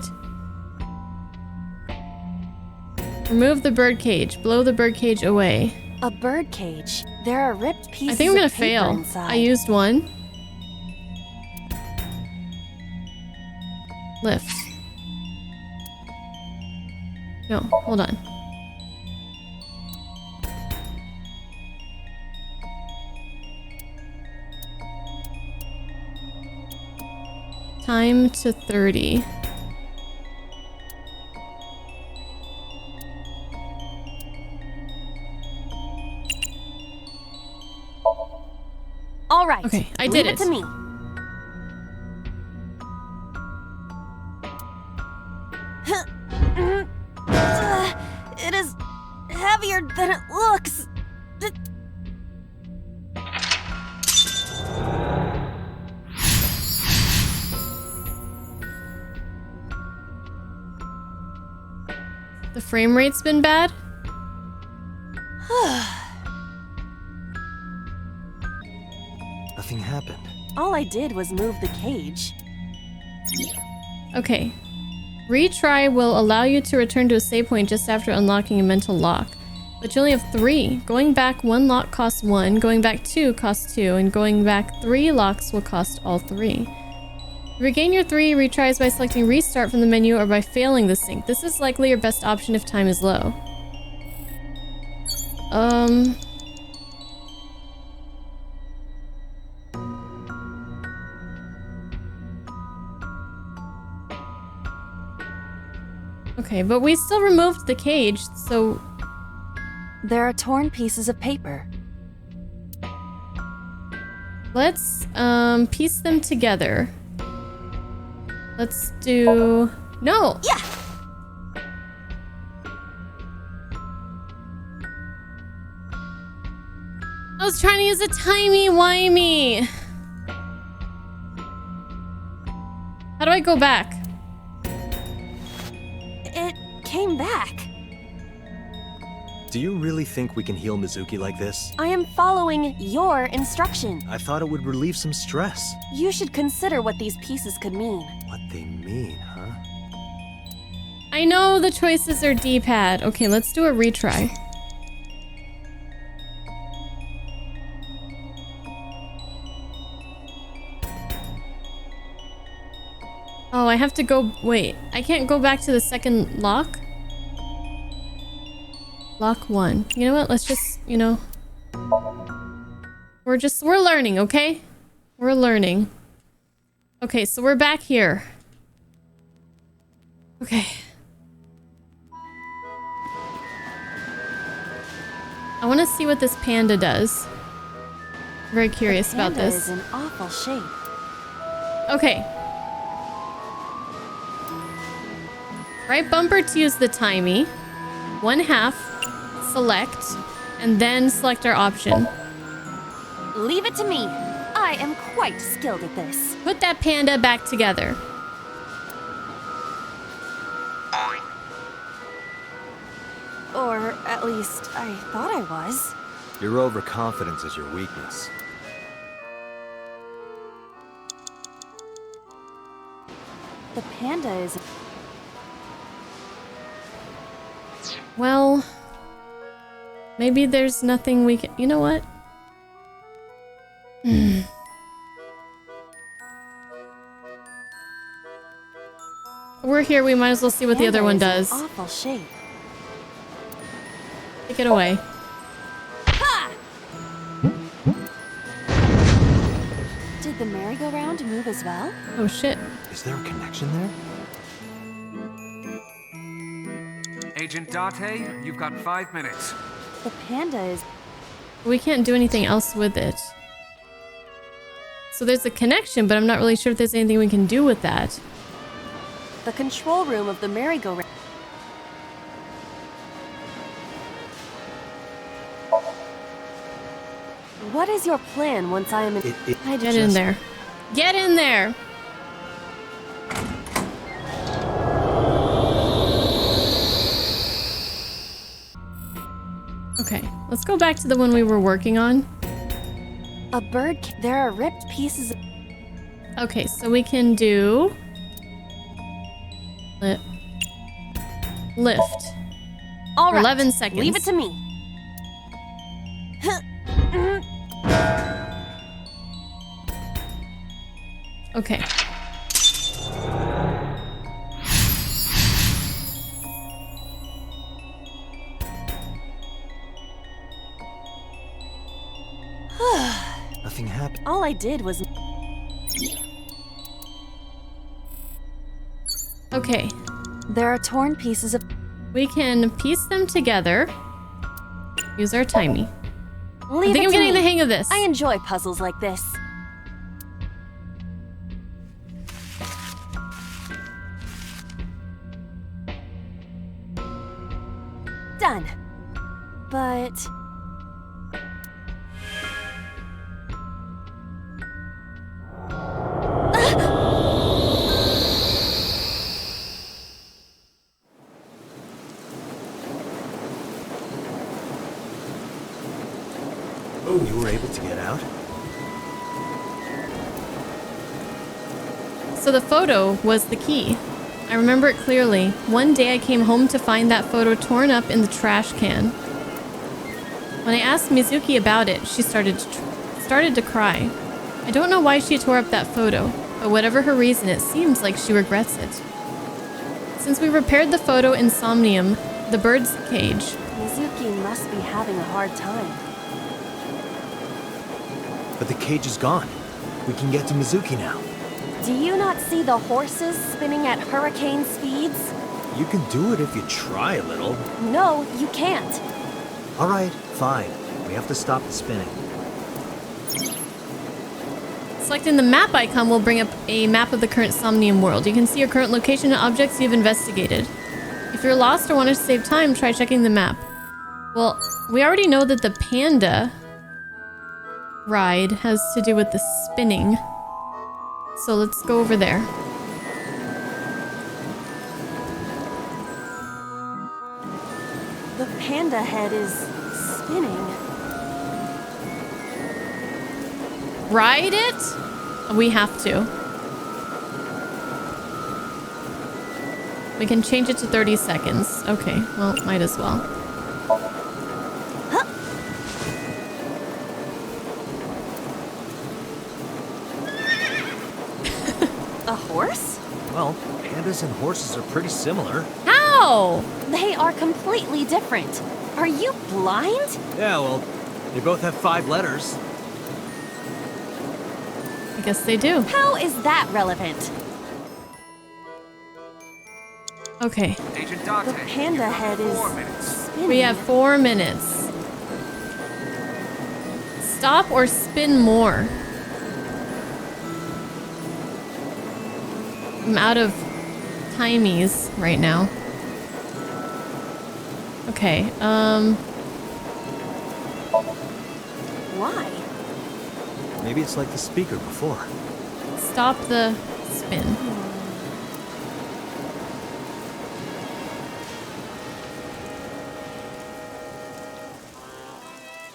Remove the bird cage. Blow the bird cage away. A bird cage. There are ripped pieces I think I'm gonna of paper fail. inside. I used one. Lift. No, hold on. Time to 30. All right. Okay, I Leave did it it. to me. It is heavier than it looks. The frame rate's been bad? Nothing happened. All I did was move the cage. Okay. Retry will allow you to return to a save point just after unlocking a mental lock. But you only have 3. Going back 1 lock costs 1, going back 2 costs 2, and going back 3 locks will cost all 3. Regain your 3 retries by selecting restart from the menu or by failing the sync. This is likely your best option if time is low. Okay, but we still removed the cage, so... There are torn pieces of paper. Let's, piece them together. Let's do... No! Yeah! I was trying to use a timey-wimey! How do I go back? It came back. Do you really think we can heal Mizuki like this? I am following your instruction. I thought it would relieve some stress. You should consider what these pieces could mean. What they mean, huh? I know the choices are D-pad. Okay, let's do a retry. Oh, I have to go... Wait, I can't go back to the second lock? Lock 1. You know what? Let's just, you know... We're learning, okay? We're learning. Okay, so we're back here. Okay. I want to see what this panda does. I'm very curious about Panda this. is in awful shape. Okay. Right bumper to use the timey. 1/2. Select. And then select our option. Leave it to me. I am quite skilled at this. Put that panda back together. Or at least I thought I was. Your overconfidence is your weakness. The panda is... Well, maybe there's nothing we can... You know what? We're here, we might as well see what the other one does. Awful shape. Take it away. Ha! Did the merry-go-round move as well? Oh shit. Is there a connection there? Agent Date, you've got 5 minutes. The panda is... We can't do anything else with it. So there's a connection, but I'm not really sure if there's anything we can do with that. The control room of the merry-go-round. What is your plan once I am in... Get in there. Get in there! Okay, let's go back to the one we were working on. A bird... There are ripped pieces of... Okay, so we can do... Lift. All right. 11 seconds. Leave it to me. Okay. Nothing happened. All I did was... Okay. There are torn pieces of... We can piece them together. Use our timey. Leave I think it I'm to getting me. the hang of this. I enjoy puzzles like this. Done. But... Oh, you were able to get out? So the photo was the key. I remember it clearly. One day I came home to find that photo torn up in the trash can. When I asked Mizuki about it, she started to cry. I don't know why she tore up that photo, but whatever her reason, it seems like she regrets it. Since we repaired the photo in Somnium, the bird's cage, Mizuki must be having a hard time. But the cage is gone. We can get to Mizuki now. Do you not see the horses spinning at hurricane speeds? You can do it if you try a little. No, you can't. All right, fine. We have to stop the spinning. selecting the map icon will bring up a map of the current Somnium world. You can see your current location and objects you've investigated. If you're lost or want to save time, try checking the map. Well, we already know that the panda ride has to do with the spinning. So let's go over there. The panda head is spinning. Ride it? We have to. We can change it to 30 seconds. Okay, well, might as well. Huh. A horse? Well, pandas and horses are pretty similar. How? They are completely different. Are you blind? Yeah, well, they both have 5 letters. I guess they do. How is that relevant? Okay. Agent The Date, panda you've got head 4 is minutes. spinning. We have 4 minutes. stop or spin more? I'm out of timies right now. Okay, Why? Maybe it's like the speaker before. stop the spin.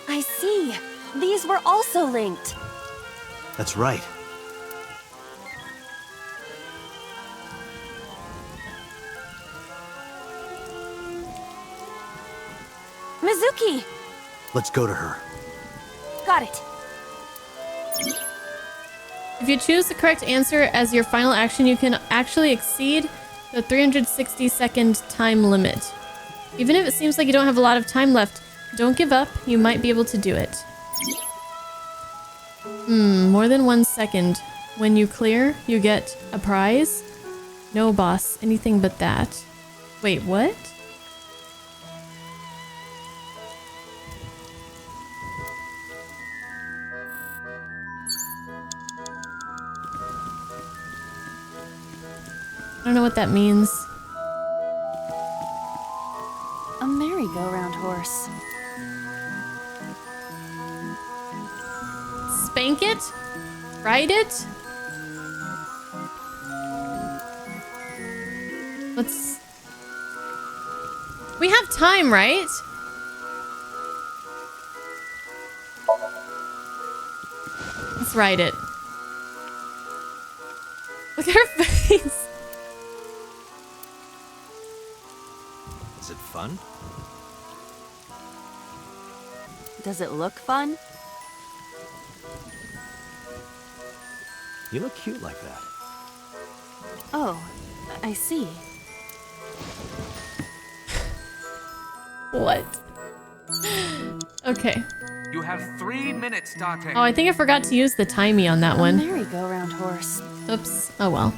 I see. These were also linked. That's right. Mizuki! Let's go to her. Got it. If you choose the correct answer as your final action, you can actually exceed the 360-second time limit. Even if it seems like you don't have a lot of time left, don't give up. You might be able to do it. More than 1 second. When you clear, you get a prize. No, boss. Anything but that. Wait, what? I don't know what that means. A merry-go-round horse. Spank it? Ride it? Let's... We have time, right? Let's ride it. Look at her face. Is it fun? Does it look fun? You look cute like that. Oh, I see. What? Okay. You have 3 minutes, Date. Oh, I think I forgot to use the timey on that A one. merry-go-round horse. Oops. Oh well.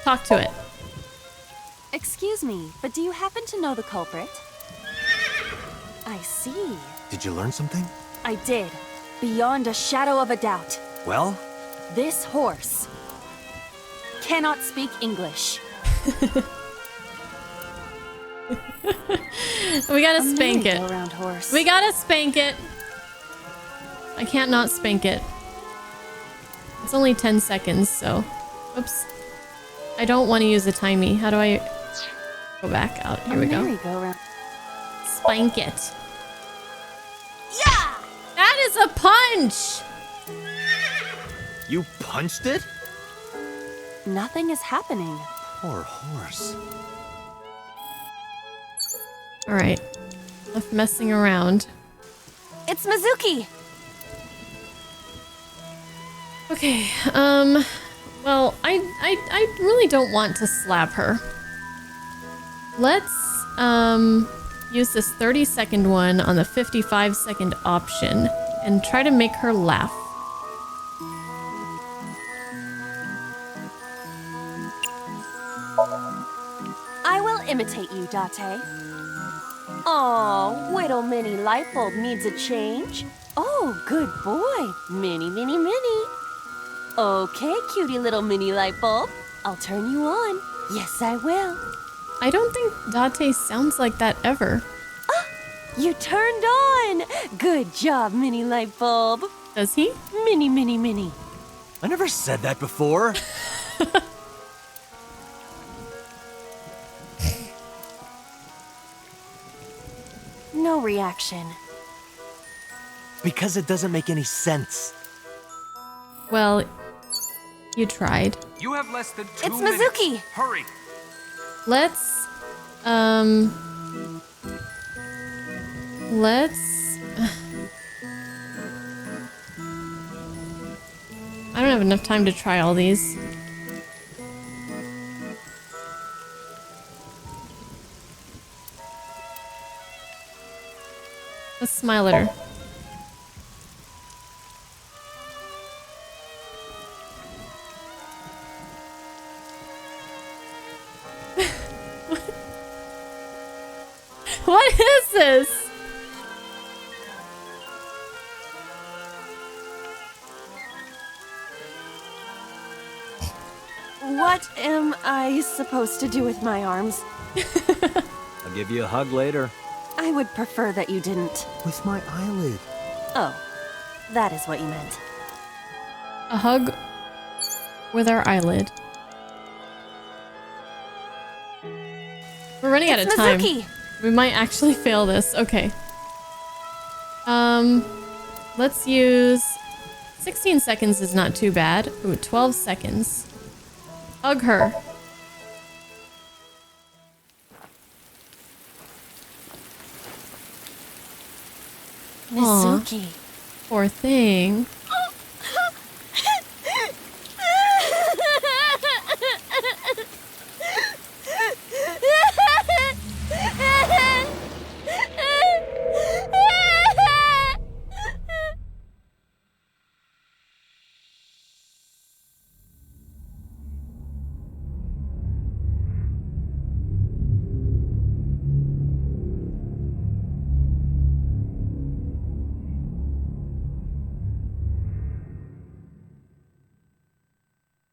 Talk to it. Excuse me, but do you happen to know the culprit? I see. Did you learn something? I did. Beyond a shadow of a doubt. Well, This horse cannot speak English. We gotta A spank it. merry-go-round horse. We gotta spank it. I can't not spank it. It's only 10 seconds, so... Oops. I don't want to use the timey. How do I go back out? Here we go. Merry-go-round. Spank it. Yeah! That is a punch! you punched it? Nothing is happening. Poor horse. Alright. Enough messing around. It's Mizuki! Okay, well, I really don't want to slap her. Let's, use this 30-second one on the 55-second option and try to make her laugh. I will imitate you, Date. Aw, little mini light bulb needs a change. Oh, good boy. Mini, mini, mini. Okay, cutie little mini light bulb. I'll turn you on. Yes, I will. I don't think Date sounds like that ever. You turned on. Good job, mini light bulb. Does he? Mini, mini, mini. I never said that before. No reaction. Because it doesn't make any sense. Well, you tried. You have less than 2 It's minutes. Mizuki. Hurry. Let's, I don't have enough time to try all these. Let's smile at her. What is this? What am I supposed to do with my arms? I'll give you a hug later. I would prefer that you didn't. With my eyelid. Oh, that is what you meant. A hug with our eyelid. We're running out of time. Mizuki! We might actually fail this. Okay. Let's use 16 seconds is not too bad. Ooh, 12 seconds. Hug her. Aw, Mizuki. poor thing.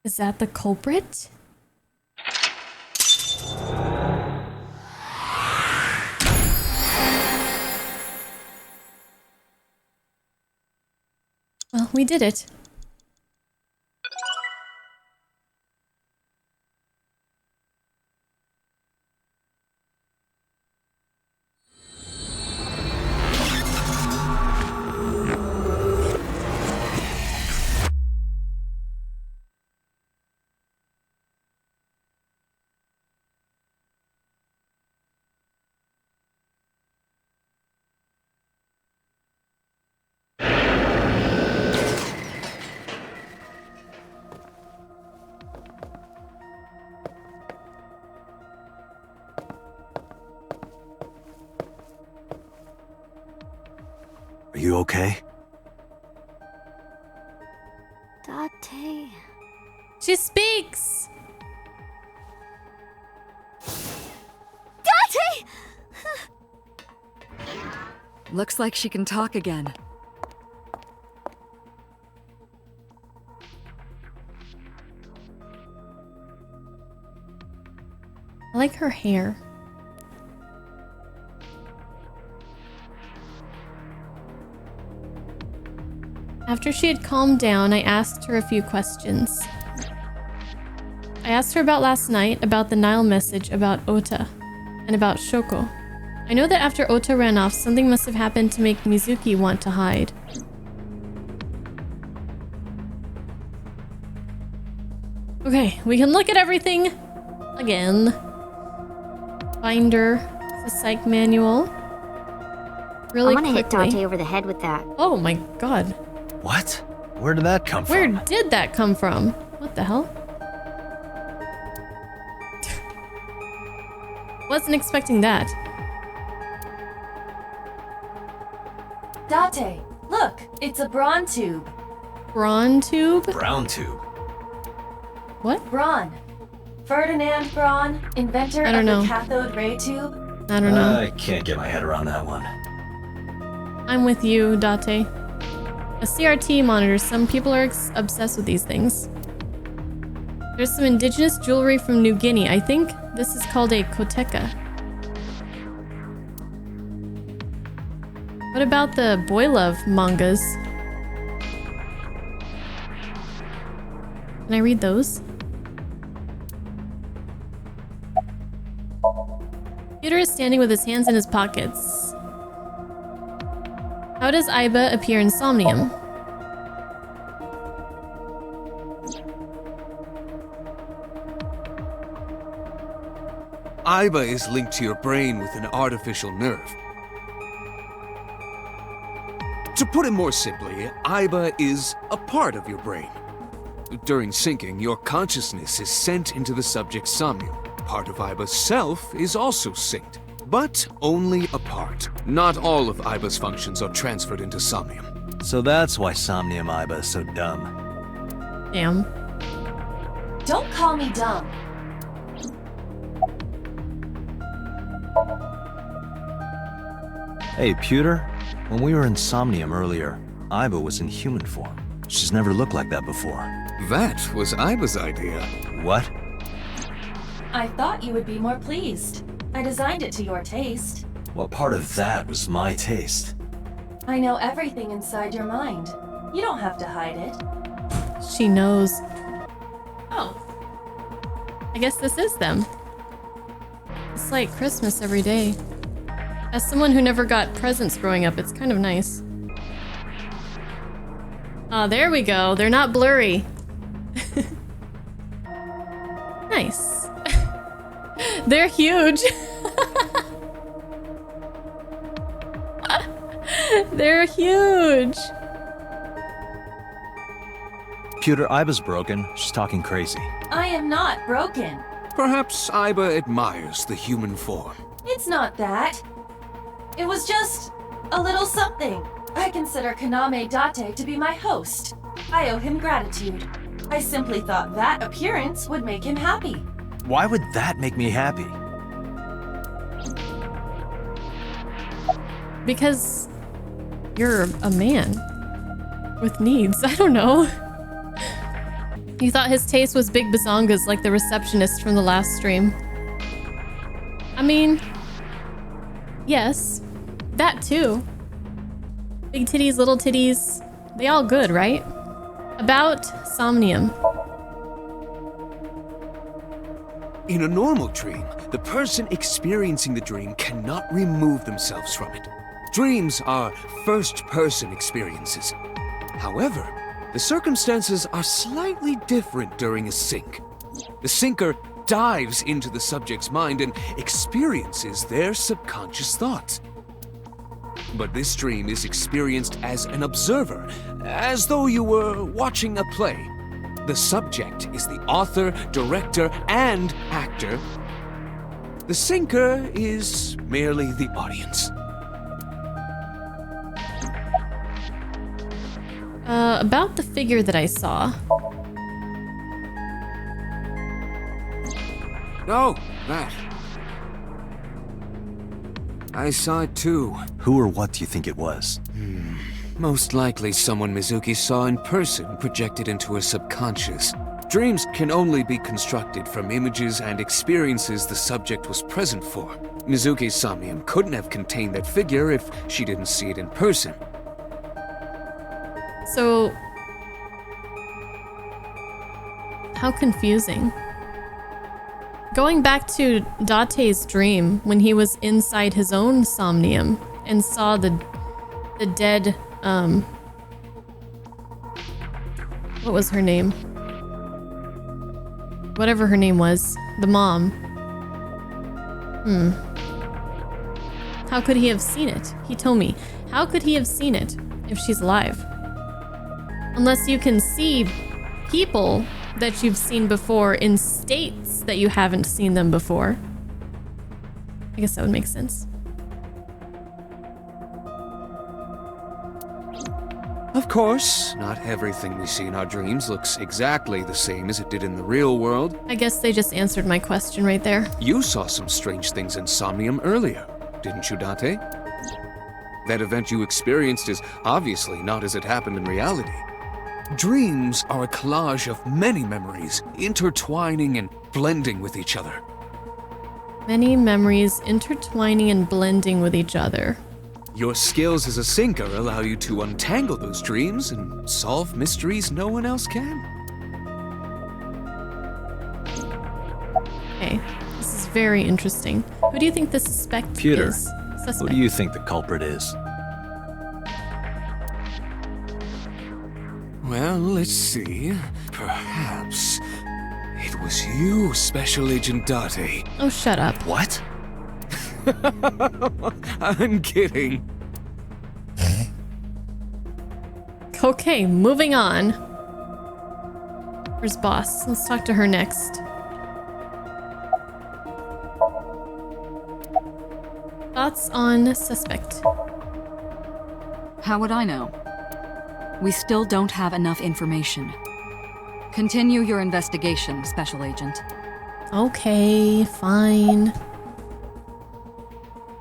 Is that the culprit? Well, we did it. Are you okay? Date. She speaks! Date! Looks like she can talk again. I like her hair. After she had calmed down, I asked her a few questions. I asked her about last night, about the Nile message, about Ota, and about Shoko. I know that after Ota ran off, something must have happened to make Mizuki want to hide. Okay, we can look at everything again. Binder, the psych manual. Really I want to hit quickly. Date over the head with that. Oh my god. What? Where did that come Where from? did that come from? What the hell? Wasn't expecting that. Date, look, it's a Braun tube. Braun tube? Brown tube. What? Braun. Ferdinand Braun, inventor I don't of know. the cathode ray tube. I don't know. I can't get my head around that one. I'm with you, Date. A CRT monitor. Some people are obsessed with these things. There's some indigenous jewelry from New Guinea. I think this is called a koteka. What about the boy love mangas? Can I read those? Peter is standing with his hands in his pockets. How does Aiba appear in Somnium? Aiba is linked to your brain with an artificial nerve. To put it more simply, Aiba is a part of your brain. During syncing, your consciousness is sent into the subject's somnium. Part of Aiba's self is also synced, but only a part. Not all of Aiba's functions are transferred into Somnium. So that's why Somnium Aiba is so dumb. Damn. Don't call me dumb. Hey, Pewter. When we were in Somnium earlier, Aiba was in human form. She's never looked like that before. That was Aiba's idea. What? I thought you would be more pleased. I designed it to your taste. What part of that was my taste? I know everything inside your mind. You don't have to hide it. She knows. Oh. I guess this is them. It's like Christmas every day. As someone who never got presents growing up, it's kind of nice. Ah, there we go. They're not blurry. Nice. They're huge. They're huge. Pewter, Aiba's broken. She's talking crazy. I am not broken. Perhaps Aiba admires the human form. It's not that. It was just a little something. I consider Kaname Date to be my host. I owe him gratitude. I simply thought that appearance would make him happy. Why would that make me happy? Because you're a man with needs. I don't know. You thought his taste was big bazongas like the receptionist from the last stream. I mean, yes, that too. Big titties, little titties, they all good, right? About Somnium. In a normal dream, the person experiencing the dream cannot remove themselves from it. Dreams are first-person experiences. However, the circumstances are slightly different during a sync. The syncer dives into the subject's mind and experiences their subconscious thoughts. But this dream is experienced as an observer, as though you were watching a play. The subject is the author, director, and actor. The syncer is merely the audience. About the figure that I saw. Oh, that. I saw it too. Who or what do you think it was? Most likely someone Mizuki saw in person projected into her subconscious. Dreams can only be constructed from images and experiences the subject was present for. Mizuki's Somnium couldn't have contained that figure if she didn't see it in person. So, how confusing. Going back to Date's dream when he was inside his own Somnium and saw the dead, what was her name? Whatever her name was, the mom. How could he have seen it? Hitomi. How could he have seen it if she's alive? Unless you can see people that you've seen before in states that you haven't seen them before. I guess that would make sense. Of course, not everything we see in our dreams looks exactly the same as it did in the real world. I guess they just answered my question right there. You saw some strange things in Somnium earlier, didn't you, Date? That event you experienced is obviously not as it happened in reality. Dreams are a collage of many memories, intertwining and blending with each other. Many memories intertwining and blending with each other. Your skills as a syncer allow you to untangle those dreams and solve mysteries no one else can. Okay, this is very interesting. Who do you think the suspect Pewter, is? who do you think the culprit is? Well, let's see. Perhaps it was you, Special Agent Date. Oh, shut up. What? I'm kidding. Okay, moving on. Where's Boss? Let's talk to her next. Thoughts on suspect? How would I know? We still don't have enough information. Continue your investigation, Special Agent. Okay, fine.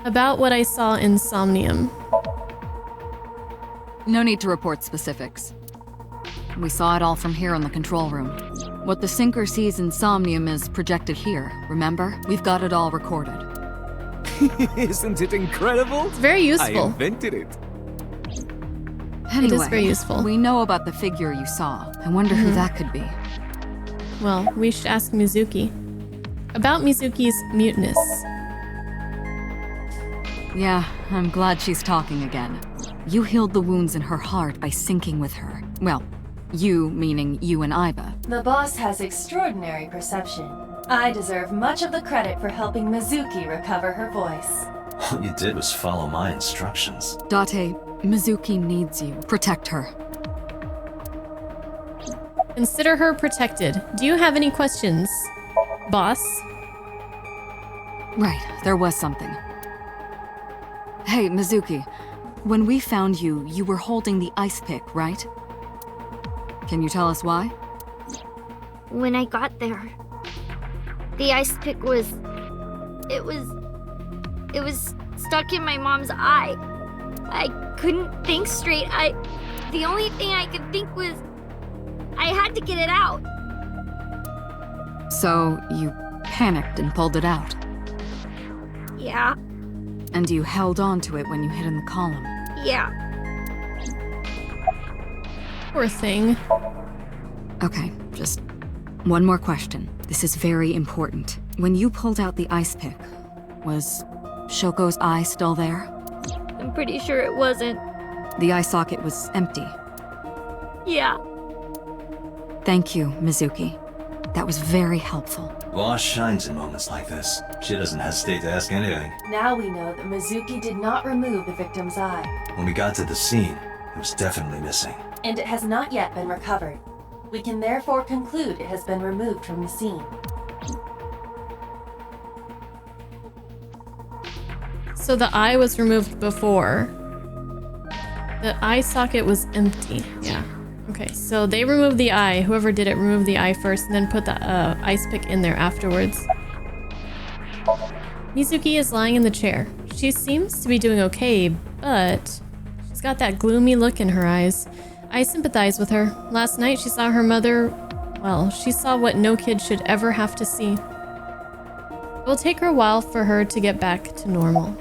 About what I saw in Somnium. No need to report specifics. We saw it all from here in the control room. What the Sinker sees in Somnium is projected here, remember? We've got it all recorded. Isn't it incredible? It's very useful. I invented it. Anyway, It is very useful. We know about the figure you saw. I wonder who that could be. Well, we should ask Mizuki. About Mizuki's muteness. Yeah, I'm glad she's talking again. You healed the wounds in her heart by syncing with her. Well, you meaning you and Iba. The boss has extraordinary perception. I deserve much of the credit for helping Mizuki recover her voice. All you did was follow my instructions. Date, Mizuki needs you. Protect her. Consider her protected. Do you have any questions, boss? Right, there was something. Hey, Mizuki. When we found you, you were holding the ice pick, right? Can you tell us why? When I got there, the ice pick was stuck in my mom's eye. I couldn't think straight. The only thing I could think was I had to get it out. So, you panicked and pulled it out. Yeah, And you held on to it when you hid in the column. yeah. Poor thing. Okay, just one more question. This is very important. When you pulled out the ice pick, was Shoko's eye still there? I'm pretty sure it wasn't. The eye socket was empty. Yeah. Thank you, Mizuki. That was very helpful. Boss shines in moments like this. She doesn't hesitate to ask anything. Now we know that Mizuki did not remove the victim's eye, When we got to the scene, it was definitely missing. and it has not yet been recovered. We can therefore conclude it has been removed from the scene. So the eye was removed before. The eye socket was empty. Yeah. Okay, so they removed the eye. Whoever did it removed the eye first and then put the ice pick in there afterwards. Mizuki is lying in the chair. She seems to be doing okay, but she's got that gloomy look in her eyes. I sympathize with her. Last night she saw her mother. Well, she saw what no kid should ever have to see. It will take her a while for her to get back to normal.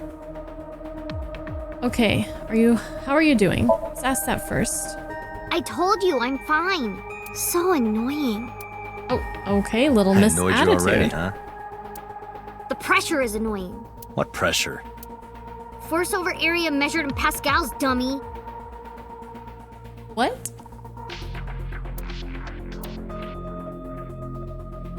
Okay, how are you doing? Let's ask that first. I told you I'm fine. So annoying. Oh, okay, little I miss annoyed you attitude. already, huh? The pressure is annoying. What pressure? Force over area measured in pascals, dummy. What?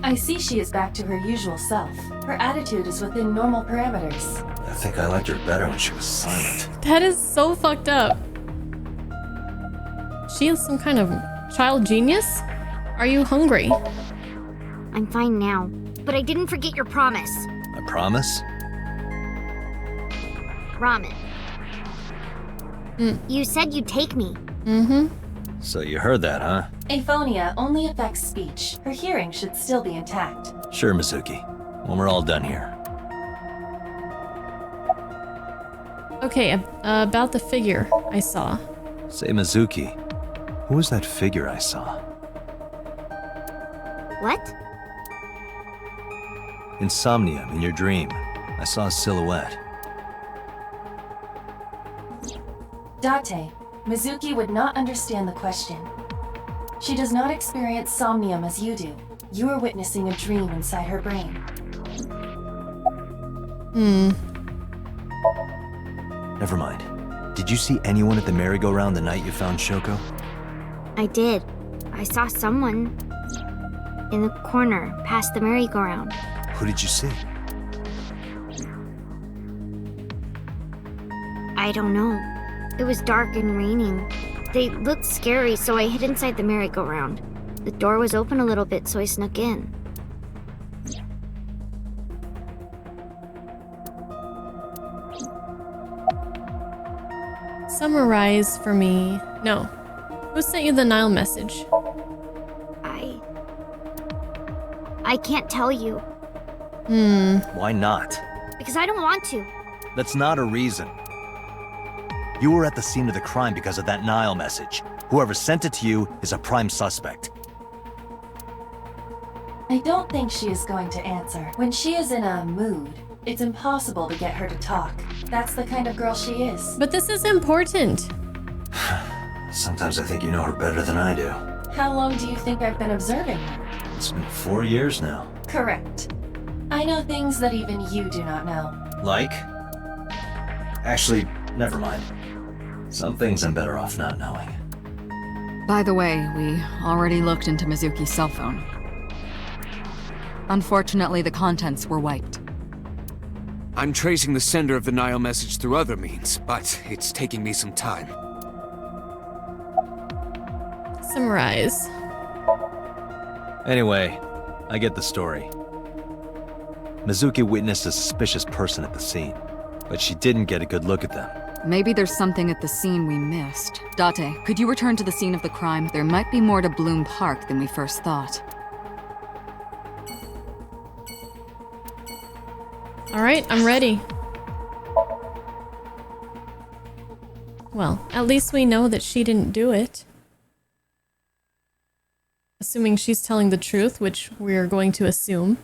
I see she is back to her usual self. Her attitude is within normal parameters. I think I liked her better when she was silent. That is so fucked up. She is some kind of child genius? Are you hungry? I'm fine now, but I didn't forget your promise. I promise? Ramen. You said you'd take me. Mm-hmm. So you heard that, huh? Aphonia only affects speech. Her hearing should still be intact. Sure, Mizuki. When we're all done here. Okay, about the figure I saw. Say, Mizuki, who was that figure I saw? What? In Somnium, in your dream, I saw a silhouette. Date, Mizuki would not understand the question. She does not experience somnium as you do. You are witnessing a dream inside her brain. Never mind. Did you see anyone at the merry-go-round the night you found Shoko? I did. I saw someone in the corner past the merry-go-round. Who did you see? I don't know. It was dark and raining. They looked scary, so I hid inside the merry-go-round. The door was open a little bit, so I snuck in. Summarize for me. No. Who sent you the Nile message? I can't tell you, Why not? because I don't want to. That's not a reason. You were at the scene of the crime because of that Nile message. Whoever sent it to you is a prime suspect. I don't think she is going to answer. When she is in a mood, it's impossible to get her to talk. That's the kind of girl she is. But this is important. Sometimes I think you know her better than I do. How long do you think I've been observing her? It's been 4 years now. Correct. I know things that even you do not know. Like? Actually, never mind. Some things I'm better off not knowing. By the way, we already looked into Mizuki's cell phone. Unfortunately, the contents were wiped. I'm tracing the sender of the Nile message through other means, but it's taking me some time. Summarize. Anyway, I get the story. Mizuki witnessed a suspicious person at the scene, but she didn't get a good look at them. Maybe there's something at the scene we missed. Date, could you return to the scene of the crime? There might be more to Bloom Park than we first thought. All right, I'm ready. Well, at least we know that she didn't do it. Assuming she's telling the truth, which we're going to assume.